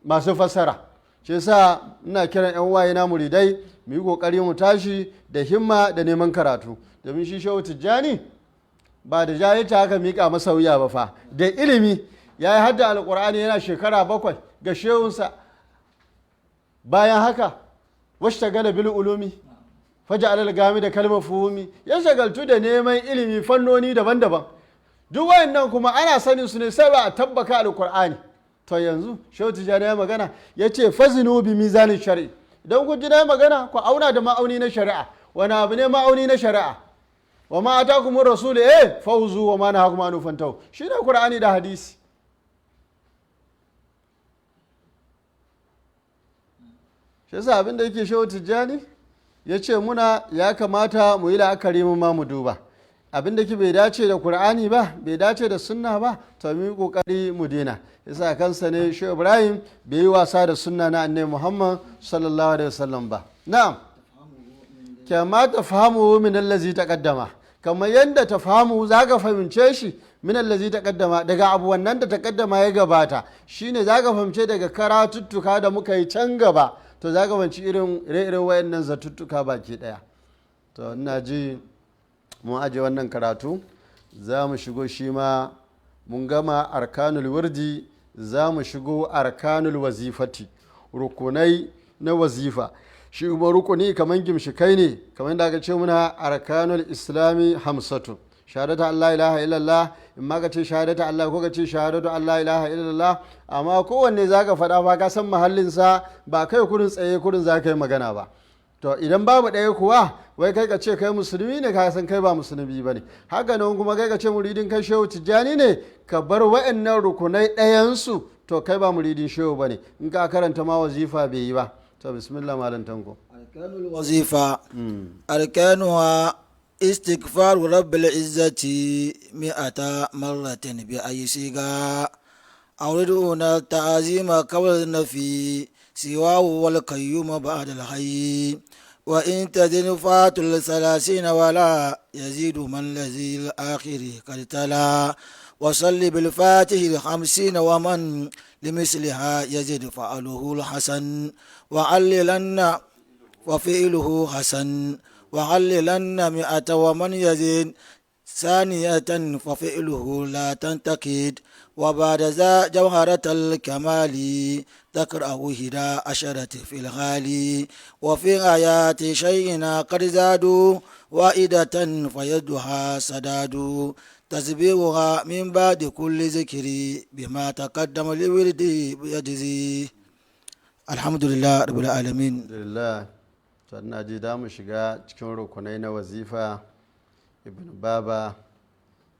masu fassara. Shi yasa ina kiran 'yan waye na muridai mu yi kokari mu tashi da himma da neman karatu, domin shi Shehu Tijjani ba da jahilci haka mika masa wuya ba fa, da ilimi. Ya yi hadda alkur'ani yana shekara 7 ga shehunsa, bayan haka wasu tagala bil ulumi faja alal gami da kalmar fuhumi, ya shagaltu da neman ilimi fannoni daban-daban. Duk wayannan kuma ana sanin su ne sai ba a tabbaka alkur'ani. To yanzu Shehu Tijjani ya magana ya ce fazinu bi mizanin shari'i, idan ku ji na magana ku auna da ma'auni na shari'a. Wani abu ne ma'auni na shari'a? Wa ma atakumur rasul fawzu wa ma nahakum anhu fantahu, shine Qur'ani da hadisi. Shi yasa abin da yake Shehu Tijjani ya ce muna ya kamata mu yi la'akari mu ma mu duba abin da ke bai dace da Qur'ani ba, bai dace da sunna ba, to mu yi kokari mu dena. Yasa kansa ne Shehu Ibrahim bai yi wasa da sunna na Annabi Muhammad sallallahu alaihi wasallam ba. Na'am, kama tafhamu min allazi taqaddama, kamar yanda tafhamu zaka fahimce shi min allazi taqaddama, daga abu wannan da taqaddama ya gabata, shine zaka fahimce daga karatuttuka da muka yi can gaba, to zaka fahimci irin wayannan zatuttuka baki daya. To ina ji mun aje wannan karatu, za mu shigo shi ma mun gama arkanul wirdi, za mu shigo arkanul wazifati, rukunai na wazifa. Shi kuma rukuni kamar gimshikai ne, kamar da aka ce muna arkanul islami 5, shahadatu Allah ilaha illallah in ma ka ce shahadatu Allah ko ka ce shahadatu Allah ilaha illallah, amma kowanne za ka faɗa ba ka san mahallinsa ba kai kurin tsaye kurin za ka yi magana ba. To idan babu ɗaya kuwa wai kai ka ce kai musulmi ne ka san kai ba musulmi ba ne, haka nan kuma kai ka ce muridin kai shehu tijjani ne ka bar wa'annan rukunai ɗayansu to kai ba muridin shehu ba ne, in ka karanta ma wazifa bai yi ba. To bismillah malam Tanko. arkanul wazifa arkanuha istighfaru rabbil izzati mi'ata marratin bi ayi siga awriduna ta'azima qabla nafi siwahu wal qayyum ba'da al hayy wa in tadin fatul salasin wala yazidu man lazil akhiri qad tala وصل بالفاتح الخمسين ومن لمثلها يزيد فعله الحسن وعللن وفعله حسن وعللن مئة ومن يزيد ثانية ففعله لا تنتقد وبعد ذا جوهرة الكمال تقرأه هدى عشرة في الغالي وفي آيات شيئنا قد زادوا وائدة فيدها سداد تسبيحها من بعد كل ذكر بما تقدم لورد يجزي الحمد لله رب العالمين. Alhamdulillah. Sannan ji da mu shiga cikin rukunai na wazifa. Ibn Baba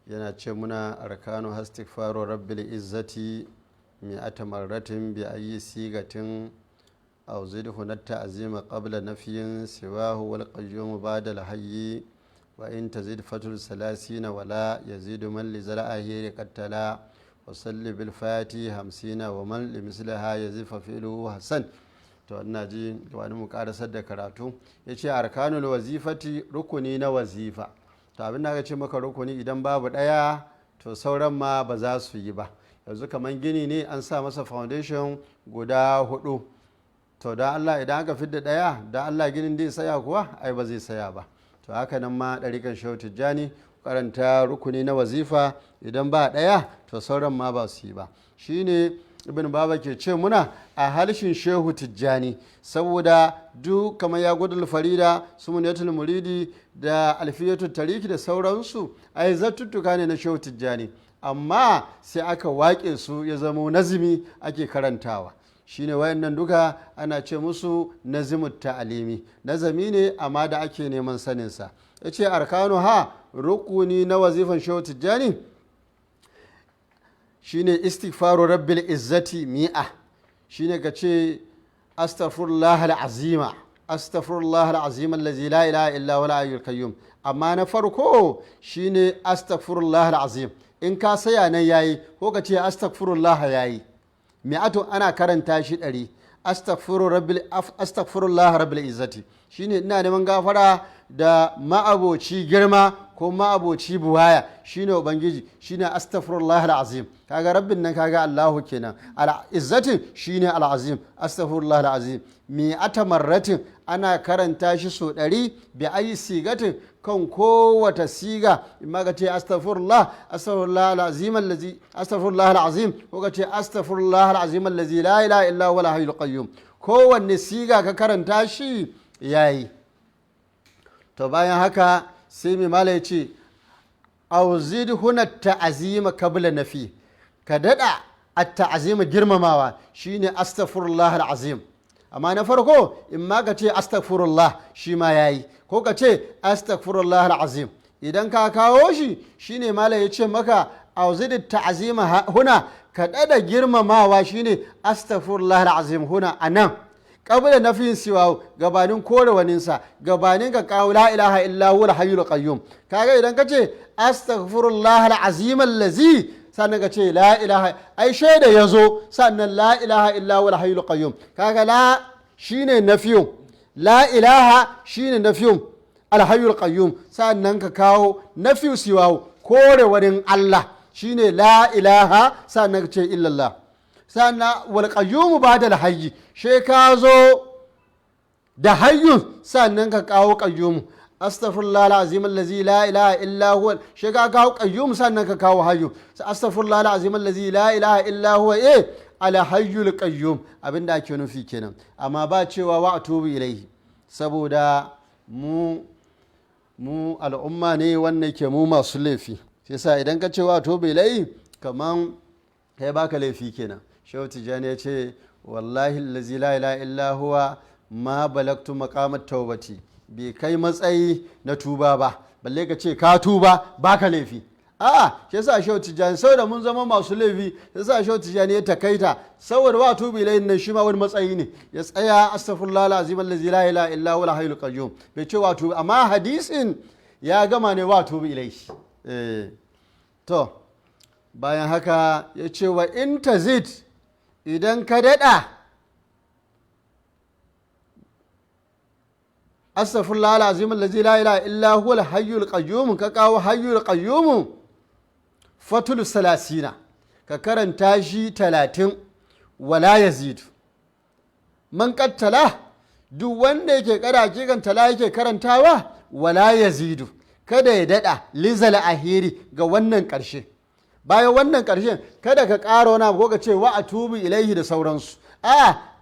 yana ce muna arkanu hastikfaru rabbil izzati mi'ata marratin bi ayi sigatin aw zidhu natta azima qabla nafyin siwahu wal qayyum ba'da al hayy wa in tazid fatul salasina wala yazidu man li zara'ahi qattala wa salli bil fati 50 wa man li mislaha yazifa fi'luhu hasan. To ina ji wani mu karasar da karatu yace arkanul wazifati rukuni na wazifa. To abin da aka ce maka rukuni idan babu ɗaya to sauran ma ba za su yi ba. Yanzu kamar gini ne an sa masa foundation guda 4, to da Allah idan aka fidda ɗaya da Allah ginin zai saya kuwa ai ba zai saya ba. To haka nan ma ɗarikan shehu tijjani karanta rukuni na wazifa idan ba ɗaya to sauran ma ba su yi ba. Shine ibn baba ke ce muna a halshin shehu tijjani saboda duk kamar ya gudul farida su muniyatul muridi da alfiyatul tariki da sauransu ai zattuttuka ne na shehu tijjani, amma sai aka waƙe su ya zama nazimi ake karantawa. Shine wayannan duka ana ce musu nazimut ta'alimi, nazami ne amma da ake neman saninsa. Ya ce arkanu ha rukuni na wazifan shehu tijjani shine istighfaru rabbil izzati mi'a, shine ka ce astaghfirullah al'azima astaghfirullah al'azima allazi la ilaha illa huwa al-hayyul qayyum. Amma na farko shine astaghfirullah al'azim, in ka saya nan yayi ko ka ce astaghfirullah yayi. Mi'atu ana karanta shi 100. Astaghfirullah rabbil izzati shine ina neman gafara da ma'aboci girma ko ma'aboci buwaya shine ubangiji, shine astaghfirullah al'azim. Kaga rabbin nan kaga Allahu kenan, al'izzatin shine al'azim, astaghfirullah al'azim. Mi'ata marratin ana karanta shi so 100 bi ayi sigatin kan kowata siga, imma ka ce astaghfirullah al'azim allazi astaghfirullah al'azim ko ka ce astaghfirullah al'azim allazi la ilaha illa huwa al-hayyul qayyum. Kowanne siga ka karanta shi yayi. To bayan haka sai mai mala ya ce auzid huna ta'azima kabla nafi, ka dada at-ta'azima girmamawa shine astaghfirullah al'azim. Amma na farko in ma ka ce astaghfirullah shi ma yayi, ko ka ce astaghfirullah al'azim. Idan ka kawo shi shine mala ya ce maka auzid ta'azima huna, ka dada girmamawa shine astaghfirullah al'azim huna anan kabla nafiyin siwa gabanin kore waninsa, gabanin ka kawo la ilaha illa huwa al-hayyul qayyum. Kaga idan ka ce astaghfirullah al-azim allazi, sannan ka ce la ilaha, ai shaida yazo sannan la ilaha illa huwa al-hayyul qayyum. Kaga la shine nafiyun, la ilaha shine nafiyun al-hayyul qayyum, sannan ka kawo nafiyu siwa kore wanin Allah shine la ilaha, sannan ka ce illallah. Sannan wal qayyum ba'da al-hayy, she ka zo da hayyun sannan ka kawo qayyum. Astaghfirullah al-azim allazi la ilaha illa huwa, she ka kawo qayyum sannan ka kawo hayyu. Astaghfirullah al-azim allazi la ilaha illa huwa al-hayyul qayyum, abinda ake nufi kenan. Amma ba cewa wa atubu ilaihi, saboda mu mu al'umma ne wannan ke mu masu laifi shi yasa idan ka ce wa atubu ilaihi kaman kai baka laifi kenan. Shehu Tijjani ya ce wallahi allazi la ilaha illa huwa ma balagtu maqamat taubati, bai kai matsayi na tuba ba balle ka ce ka tuba baka laifi. A'a shi yasa Shehu Tijjani saboda mun zama masu laifi yasa Shehu Tijjani ya takaita saboda wa tubu ilayhi nan shi ma wani matsayi ne ya tsaya astaghfirullah alazim allazi la ilaha illa huwa al-hayyul qayyum bai ce wa tubu, amma hadisin ya gama ne wa tubu ilayhi. To bayan haka ya ce wa in tazid, idan ka dada astaghfirullah alazim allazi la ilaha illa huwa al-hayyul qayyum ka kawo hayyul qayyum fatul salasina ka karanta shi 30 wala yazidu. Man kattala duk wanda yake kada hakikan tala yake karantawa wala yazidu, kada ya dada lizal ahiri ga wannan karshe. Bayan wannan karshen kada ka ƙara wani abu ko ka ce wa atubu ilaihi da sauransu.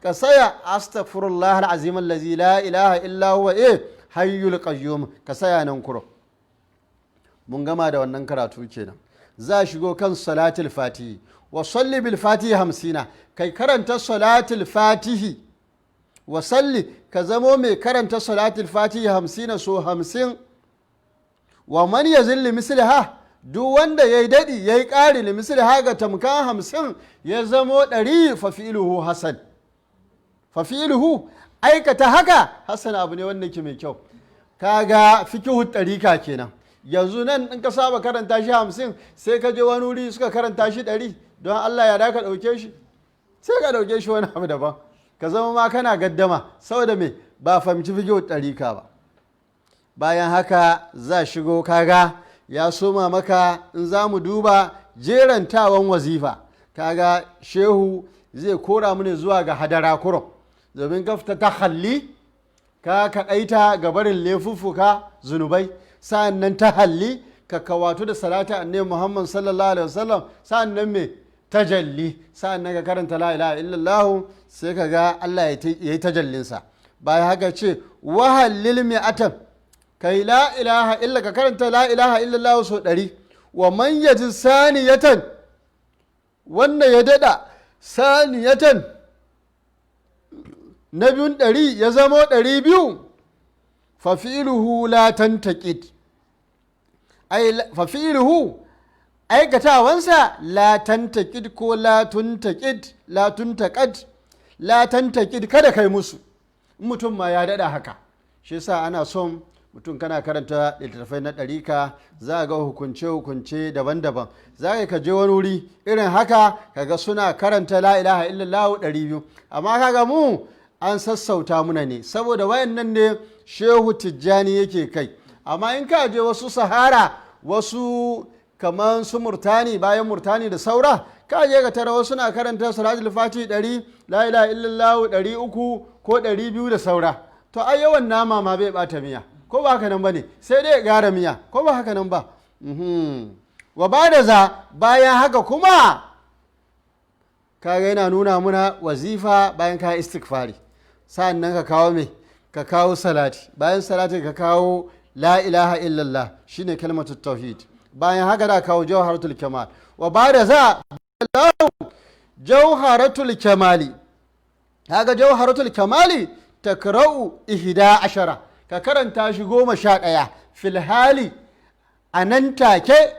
Ka saya astaghfirullah alazim allazi la ilaha illa huwa hayyul qayyum ka saya nan kuro. Mun gama da wannan karatu kenan. Za shigo kan salatul fatihi wa salli bil fatihi 50, kai karanta salatul fatihi wa salli ka zamo mai karanta salatul fatihi 50 so 50. Wa man yazilli misliha, duk wanda yayi dadi yayi ƙari li misliha ga tamkan 50 ya zamo 100 fa fi'luhu hasan. Fa fi'luhu aikata haka hasan abu ne wanda ke mai kyau. Kaga fikihu ɗarika kenan. Yanzu nan in ka saba karanta shi 50 sai ka je wani wuri suka karanta shi 100 don Allah ya da ka ɗauke shi sai ka ɗauke shi wani abu daban ka zama ma kana gaddama saboda me ba fahimci fikihu ɗarika ba. Bayan haka za shigo kaga ya soma maka in za mu duba jerantawan wazifa, kaga shehu zai kora mu ne zuwa ga hadara kurum domin gafta ta halli ka kaɗaita ga barin laifuffuka zunubai, sa'an nan ta halli ka kawatu da salata annabi Muhammad sallallahu alaihi wasallam, sa'an nan me tajalli, sa'an nan ka karanta la ilaha illallah sai ka ga Allah ya yi tajallinsa. Bayan haka ce wahallil mi'atan, kai la ilaha illa ka karanta la ilaha illallah so 100. Wa man yaji saniyatan, wanda ya dada saniyatan na biyun 100 ya zamo 200 fafiluhu la tantakid, fafiluhu aikatawansa la tantakid ko la tuntakid, la tuntakad, la tantakid kada kai musu. Mutum ma ya dada haka, shi yasa ana son mutum kana karanta littattafai na ɗarika za ga hukunce-hukunce daban-daban, za ka je wani wuri irin haka kaga suna karanta la ilaha illallah 200, amma kaga mu an sassauta muna ne saboda wayannan ne Shehu Tijjani yake kai. Amma in ka je wasu sahara, wasu kamar su Murtani, bayan Murtani da saura, ka je ka tara wasu na karanta salatul fati 100, la ilaha illallah 300 ko 200 da saura. To ai yawan nama ma bai bata miya, ko ba haka nan ba ne, sai dai ya gara miya, ko ba haka nan ba. Wa ba da za bayan haka kuma kaga yana nuna muna wazifa bayan ka istighfari, sa'an nan ka kawo me, ka kawo salati, bayan salati ka kawo la ilaha illallah shine kalmatut tauhid, bayan haka da kawo jawharatul kamal. Wa ba da za jawharatul kamali, kaga jawharatul kamali takra'u 11, ka karanta shi 11 filhali a nan take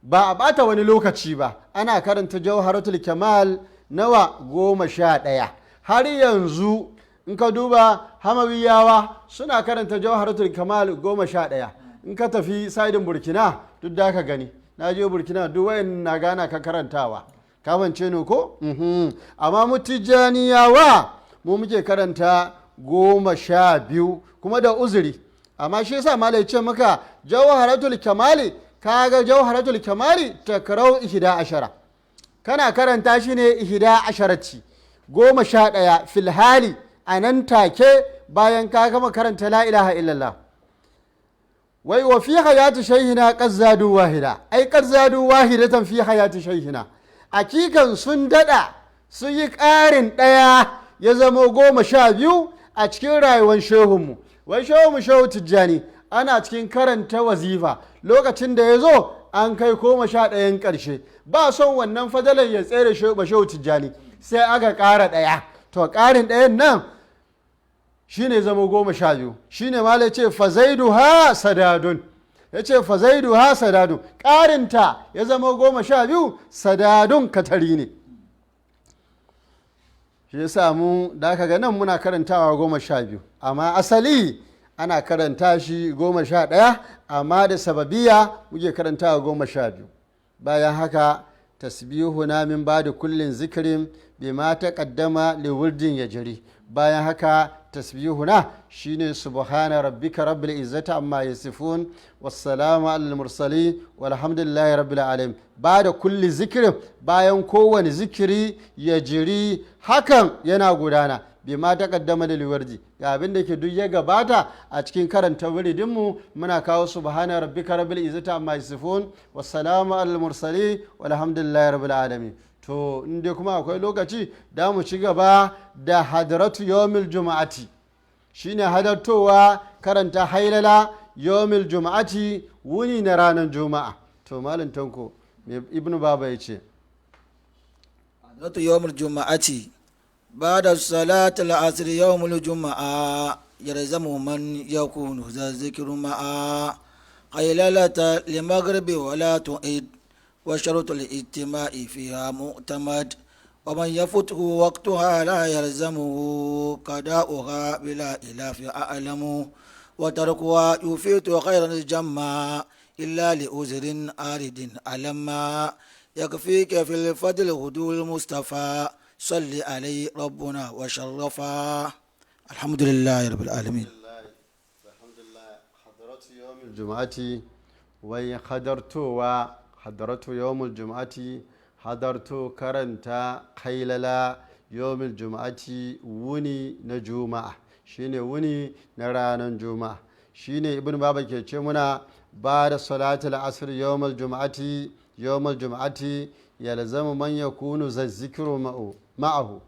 ba a bata wani lokaci ba. Ana karanta jawharatul kamal nawa 11. Har yanzu in ka duba hamawiyawa suna karanta jawharatul kamal 11. In ka tafi saidin burkina duk da ka gani, na je burkina duk wayan na gana ka karantawa, kamance ne ko? Amma mu tijjaniyawa mu muke karanta 12 kuma da uzuri. Amma shi yasa malai ce maka jawharatul kamali, kaga jawharatul kamali takrau 11, kana karanta shi ne 11 11 filhali a nan take bayan ka gama karanta la ilaha illallah. Wai wa fi hayati shaykhina qazzadu wahida, ai qazzadu wahidatan fi hayati shaykhina, akikan sun dada sun yi ƙarin ɗaya ya zama 12 a cikin rayuwar shehunmu. wai shehu tijjani ana cikin karanta wazifa lokacin da ya zo an kai 11 ƙarshe ba son wannan fadalan ya tsere shehu tijjani sai aka ƙara ɗaya to ƙarin ɗayan nan shine zama 12 shine ma ya ce fazaiduha sadadun ya ce fazaiduha sadadun ƙarinta ya zama 12 sadadun katari ne shi ya samu da aka ga nan muna karantawa 12 amma asali ana karanta shi 11 amma da sababiya muke karantawa 12 bayan haka tasbihuna min ba da kullin zikirin bima ta kaddama liwurdin ya jiri bayan haka tasbihuna shine subhana rabbika rabbil izzati amma yasifun wassalamu alal mursali walhamdulillahi rabbil alamin ba da kulli zikirin bayan kowane zikiri ya jiri hakan yana gudana bima ta kaddama da liwardi ga abin da ke duk ya gabata a cikin karanta wuridinmu muna kawo subhana rabbika rabbil izzati amma yasifun wassalamu alal mursali walhamdulillahi rabbil alamin to inda kuma akwai lokaci da mu ci gaba da hadaratu yawmil juma'ati shine hadartowa karanta hailala yawmil juma'ati wuni na ranar juma'a to malam tanko ibnu baba yace hadaratu yawmil juma'ati بعد صلاة العصر يوم الجمعة يلزم من يكون ذا الذكر معا قيلالة لمغرب ولا تعيد وشرط الاجتماع فيها مؤتمد ومن يفته وقتها لا يلزمه قضاؤها بلا إلاف أعلم وتركها يفيت خيرا الجمع إلا لأزر آرد ألما يكفيك في الفضل هدو المصطفى صل عليه ربنا وشرفا الحمد لله رب العالمين الحمد لله حضرت يوم الجمعة وي حضرت يوم الجمعة حضرت كرنتا خيللا يوم الجمعة وني نجومة شيني وني نرانا جمعة شيني ابن بابا كيتشمنا بعد صلاة العصر يوم الجمعة يلزم من يكون ذا الذكر معه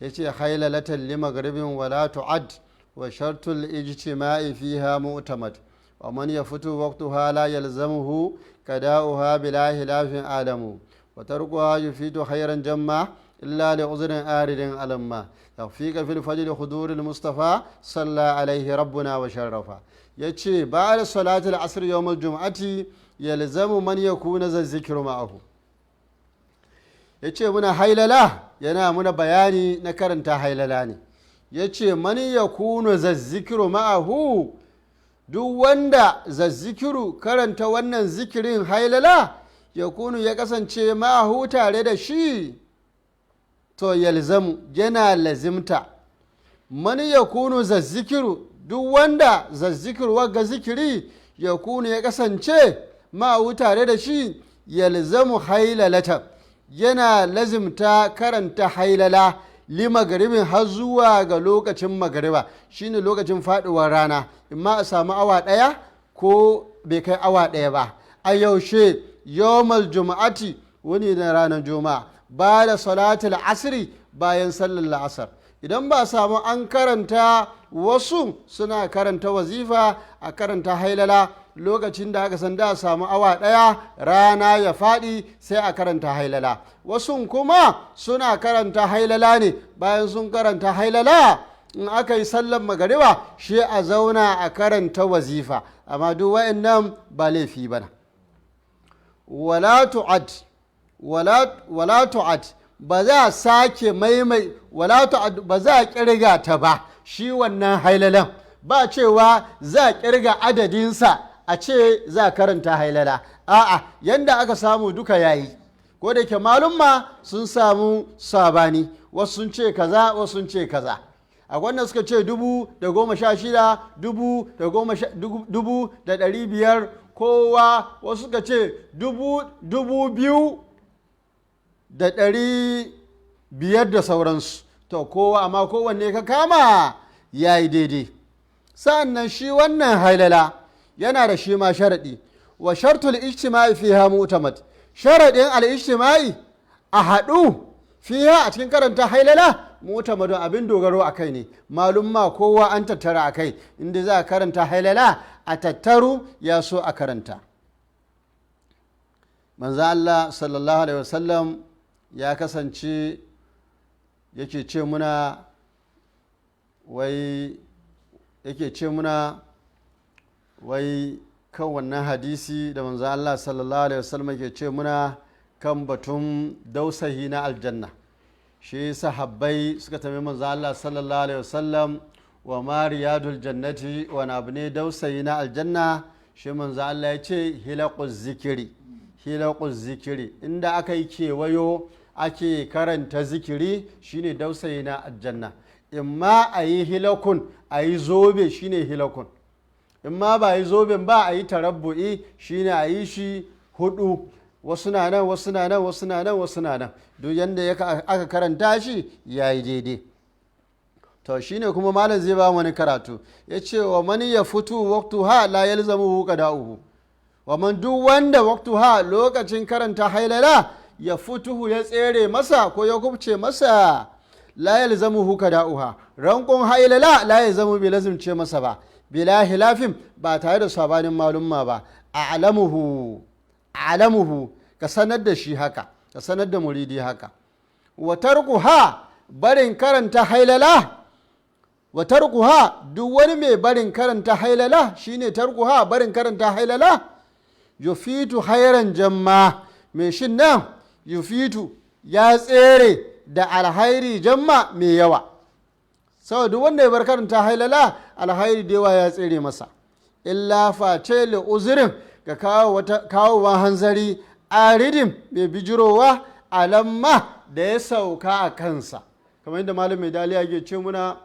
yace khailalatan limagribin wala tu'ad wa shartul ijtima'i fiha mu'tamad wa man yafutu waqtuha la yalzamuhu qada'uha bila hilafin adamu wa tarkuha yufidu khayran jamma illa li uzrin aridin alamma tawfiqa fil fajr huduril mustafa salla alayhi rabbuna wa sharafa yace ba'da salatul asr yawm al-jum'ati yalzamu man yakuna za zikru ma'ahu ya ce muna hailala yana muna bayani na karanta hailala ne ya ce mani ya kuno zazzikiru ma'ahu duk wanda zazzikiru karanta wannan zikirin hailala ya kunu ya kasance ma'ahu tare da shi to yalzamu yana lazimta mani ya kunu zazzikiru duk wanda zazzikiru wagga zikiri ya kunu ya kasance ma'ahu tare da shi yalzamu hailalatan yana lazimta karanta hailala li magaribin har zuwa ga lokacin magariba shine lokacin faduwar rana imma a samu awa daya ko bai kai awa daya ba a yaushe yawmal juma'ati wani da ranar juma'a ba da salatul asri bayan sallar la'asar idan ba samu an karanta wasu suna karanta wazifa a karanta hailala lokacin da aka san da samu awa ɗaya rana ya faɗi sai a karanta hailala wasu kuma suna karanta hailala ne bayan sun karanta hailala in aka yi sallan magariba shi a zauna a karanta wazifa amma duk wa'annan ba laifi bana wala tu'ad ba za a sake maimai wala tu'ad ba za a kirga ta ba shi wannan hailalan ba cewa za a kirga adadinsa a ce za a karanta hailala a'a yanda aka samu duka yayi ko da ke malumma sun samu sabani wasu sun ce kaza wasu sun ce kaza a wanda suka ce 1016 10,500 kowa wasu suka ce 2,500 da sauransu to kowa amma kowanne ka kama ya yi daidai sa'annan shi wannan hailala yana da shi ma sharaɗi wa shartul ijtima'i fiha mu'tamad sharaɗin al-ijtima'i a haɗu fiha a cikin karanta hailala mutamadun abin dogaro a kai ne, malumma kowa an tattara a kai, inda za a karanta hailala a tattaru ya so a karanta. Manzo Allah sallallahu alaihi wasallam ya kasance yake ce muna wai kan wannan hadisi da manzo Allah sallallahu alaihi wasallam yake ce muna kan batun dausahi na aljanna. Shi sahabbai suka tambayi manzo Allah sallallahu alaihi wasallam wa ma riyadul jannati, wani abu ne dausayi na aljanna? Shi manzo Allah ya ce hilaquz zikiri, inda aka yi kewayo ake karanta zikiri shine dausayi na aljanna. Imma a yi hilakun, a yi zobe shine hilakun, imma ba a yi zoben ba, a yi tarabbu'i shine a yi shi hudu, wasu na nan wasu na nan wasu na nan wasu na nan, duk yadda aka karanta shi ya yi daidai. To shine kuma malam zai ba wani karatu, ya ce wa mani ya fito waktu ha la yalzamuhu qada'uhu, wa man duk wanda waktu ha lokacin karanta hailala ya fituhu ya tsere masa ko ya kubce masa, la yalzamuhu qada'uha, rankon hailala la yalzamu bi lazimce masa ba, bila hilafin ba tare da sabanin malumma ba. a'lamuhu ka sanar da shi haka, ka sanar da muridi haka. Wa tarkuha barin karanta hailala, wa tarkuha duk wani mai barin karanta hailala shine tarkuha barin karanta hailala, yufitu hairan jamma, mai shin nan yufitu ya tsere da alhairi jamma mai yawa. Saboda duk wanda ya bar karanta hailala alhairi da yawa ya tsere masa, illa face li uzurin ga kawowa hanzari aridin mai bijirowa alamma da ya sauka a kansa, kamar yadda malam mai daliya ke ce muna,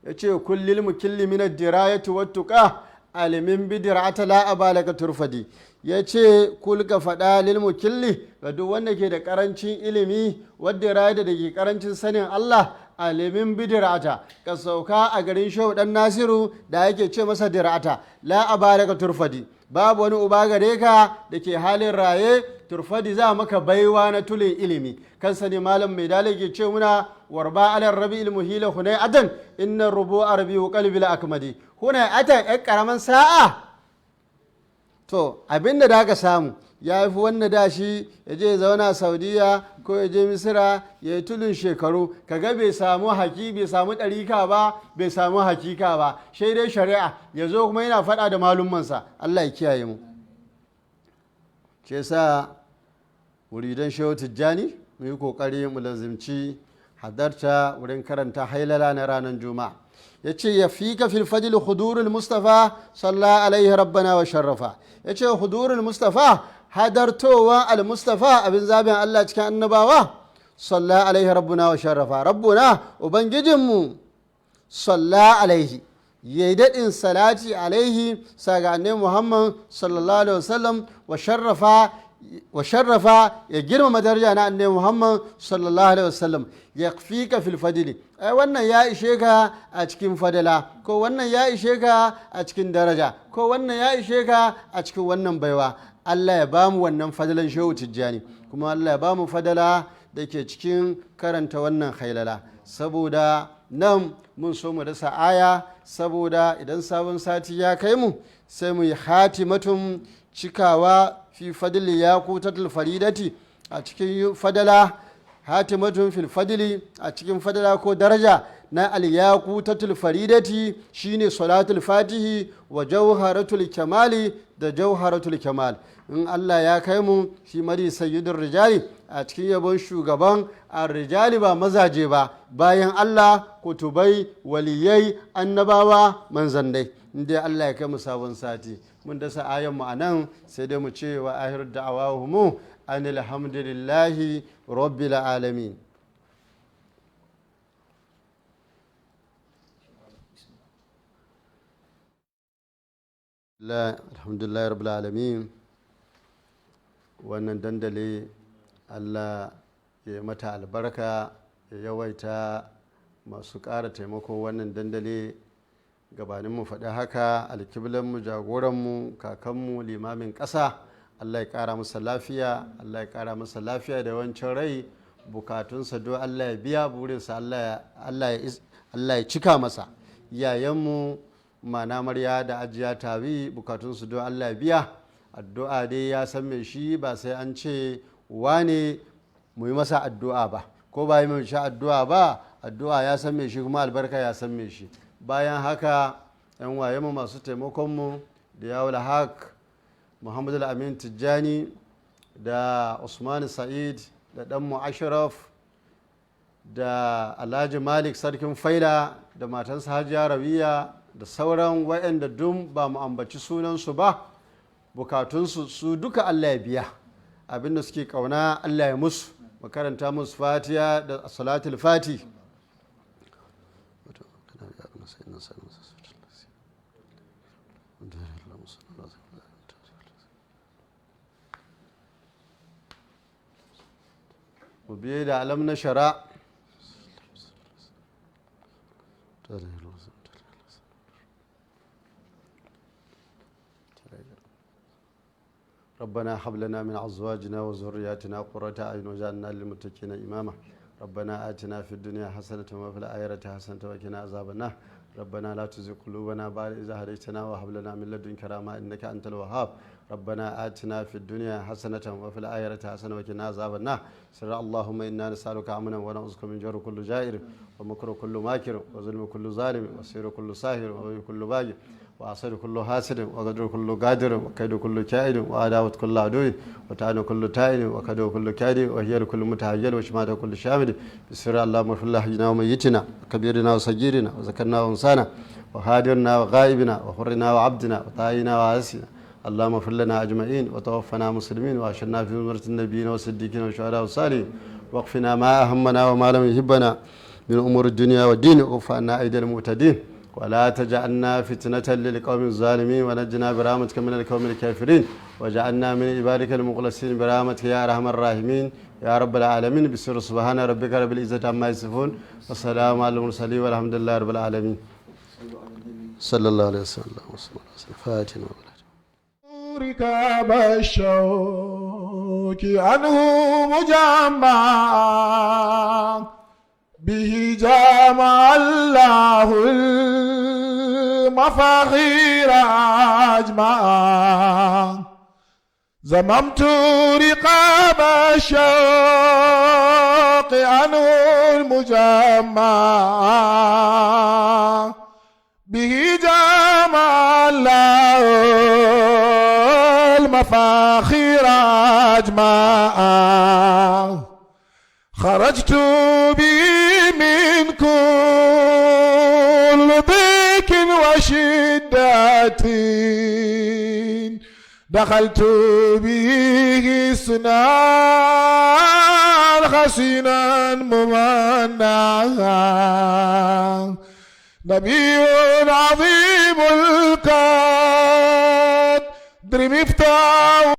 ya ce kullil mukilli min ad-dirayati wat-tuqa alimin bidir'ata la abalaka turfadi. Ya ce kulka faɗa lil mukilli ga duk wanda ke da karancin ilimi, wadda rayada da ke karancin sanin Allah, alimin bidir'ata ka sauka a garin Shehu Dan Nasiru da yake ce masa dir'ata la abalaka turfadi, babu wani uba gare ka da ke halin raye turfadi za maka baiwa na tulin ilimi. Kansa ne malam mai dale ke ce muna warba alar rabi ilmuhila hunai atan inna rubu arabiyu qalbil akmadi, hunai atan yan karaman sa'a. To abinda da aka samu ya fi wanda da shi ya je zauna Saudiya ko ya je Misira ya yi tulun shekaru, kaga bai samu ɗarika ba, bai samu hakika ba, sai dai shari'a ya zo kuma yana faɗa da malummansa. Allah ya kiyaye mu. Ke sa muridan Shehu Tijjani mu yi kokari mu lazimci hadarta wurin karanta hailala na ranar Juma'a. Ya ce ya fi ka fil fadil hudurul Mustafa sallallahu alaihi rabbana wa sharrafa. Ya ce hudurul Mustafa hadartowa al-Mustafa abin zaben Allah cikin annabawa sallallahu alaihi rabbuna wa sharrafa. Rabbuna ubangijinmu sallallahu alaihi ya yi daɗin salati alaihi saga annabi Muhammad sallallahu alaihi wasallam wa sharrafa ya girmama daraja na annabi Muhammad sallallahu alaihi wasallam. Ya fi ka fil fadili, ai wannan ya ishe ka a cikin fadala, ko wannan ya ishe ka a cikin daraja, ko wannan ya ishe ka a cikin wannan baiwa. Allah ya ba mu wannan fadalan Shehu Tijjani, kuma Allah ya ba mu fadala da ke cikin karanta wannan hailala. Saboda nan mun so mu dasa aya, saboda idan sabon sati ya kai mu sai mu yi hatimatun cikawa fi fadli ya kutatul faridati a cikin fadala, hatimatun fil fadli a cikin fadala ko daraja na al-yaqutatul faridati shine salatul fatihi wa jawharatul kamali da jawharatul kamal. In Allah ya kai mu shi mari sayyidur rijali a cikin yabon shugaban ar-rijali ba mazaje ba, bayan Allah kutubai waliyai annabawa manzandai. Inda Allah ya kai mu sabon sati mun dasa ayan mu anan, sai dai mu ce wa ahir da'awahum anil hamdulillahi rabbil alamin. Alhamdulillah rabbil alamin. Wannan dandali Allah ya mata albarka, ya yawaita masu ƙara taimako wannan dandali. Gabanin mu faɗi haka, alkiblanmu, jagoranmu, kakanmu, limamin ƙasa, Allah ya ƙara masa lafiya, Allah ya ƙara masa lafiya da wancan rai. bukatunsa do Allah ya biya burinsa, Allah ya cika masa. Iyayenmu mana Marya da Ajiya Tawi bukatunsu do Allah ya biya. Addu'a dai ya san me shi, ba sai an ce wane mu yi masa addu'a ba, ko ba yi mai shi addu'a ba, addu'a ya san me shi kuma albarka ya san me shi. Bayan haka yan wayenmu masu taimakonmu da yawul haq Muhammadu Amin Tijjani da Usman Sa'id da ɗanmu Ashraf da Alhaji Malik Sarkin Faila da matansa Hajiya Rabiya da sauran waɗanda duk ba mu ambaci sunansu ba, bukatunsu su duka Allah ya biya, abinda suke kauna Allah ya musu. Makaranta musu Fatiha da Salatul Fati. Mu biye da alam na shara. ربنا هب لنا من أزواجنا وذرياتنا قرة أعين واجعلنا للمتقين إماما. ربنا آتنا في الدنيا حسنة وفي الآخرة حسنة وقنا عذاب النار. ربنا لا تزغ قلوبنا بعد إذ هديتنا وهب لنا من لدنك رحمة إنك أنت الوهاب. ربنا آتنا في الدنيا حسنة وفي الآخرة حسنة وقنا عذاب النار. سر اللهم إنا نسألك أمنا ونعوذ بك من جور كل جائر ومكر كل ماكر وظلم كل ظالم وسير كل ساهر وغي كل باغي وعصر كل حاسد وقدر كل قادر وكيد كل كائد وعداوة كل عدو وتعالى كل تائل وكدو كل كائد وهي كل متهجل وشماتة كل شامل. بسر اللهم اغفر لنا حينا وميتنا وكبيرنا وصغيرنا وذكرنا وانسانا وهادرنا وغائبنا وحرنا وعبدنا وطائنا وعاسنا. اللهم اغفر لنا أجمعين وتوفنا مسلمين وأشرنا في زمرة النبيين والصديقين والشهداء والصالحين. واقفنا ما أهمنا وما لم يهبنا من أمور الدنيا والدين. وكف عنا أيدي المعتدين ولا تجعلنا فتنة للقوم الظالمين ونجنا برحمتك من القوم الكافرين وجعلنا من عبادك المخلصين برحمتك يا أرحم الراحمين يا رب العالمين. بسر سبحان ربك رب العزة عما يصفون والسلام على المرسلين والحمد لله رب العالمين. صلى الله عليه وسلم. فاتنا ركاب الشوك عنه مجمع به جمع الله المفاخير أجمع. زممت رقاب الشوق عنه المجمع به جمع الله المفاخير أجمع. خرجت به من كل ضيق وشدة دخلت به سنان حسينا ممنعا. نبي عظيم القدر مفتاح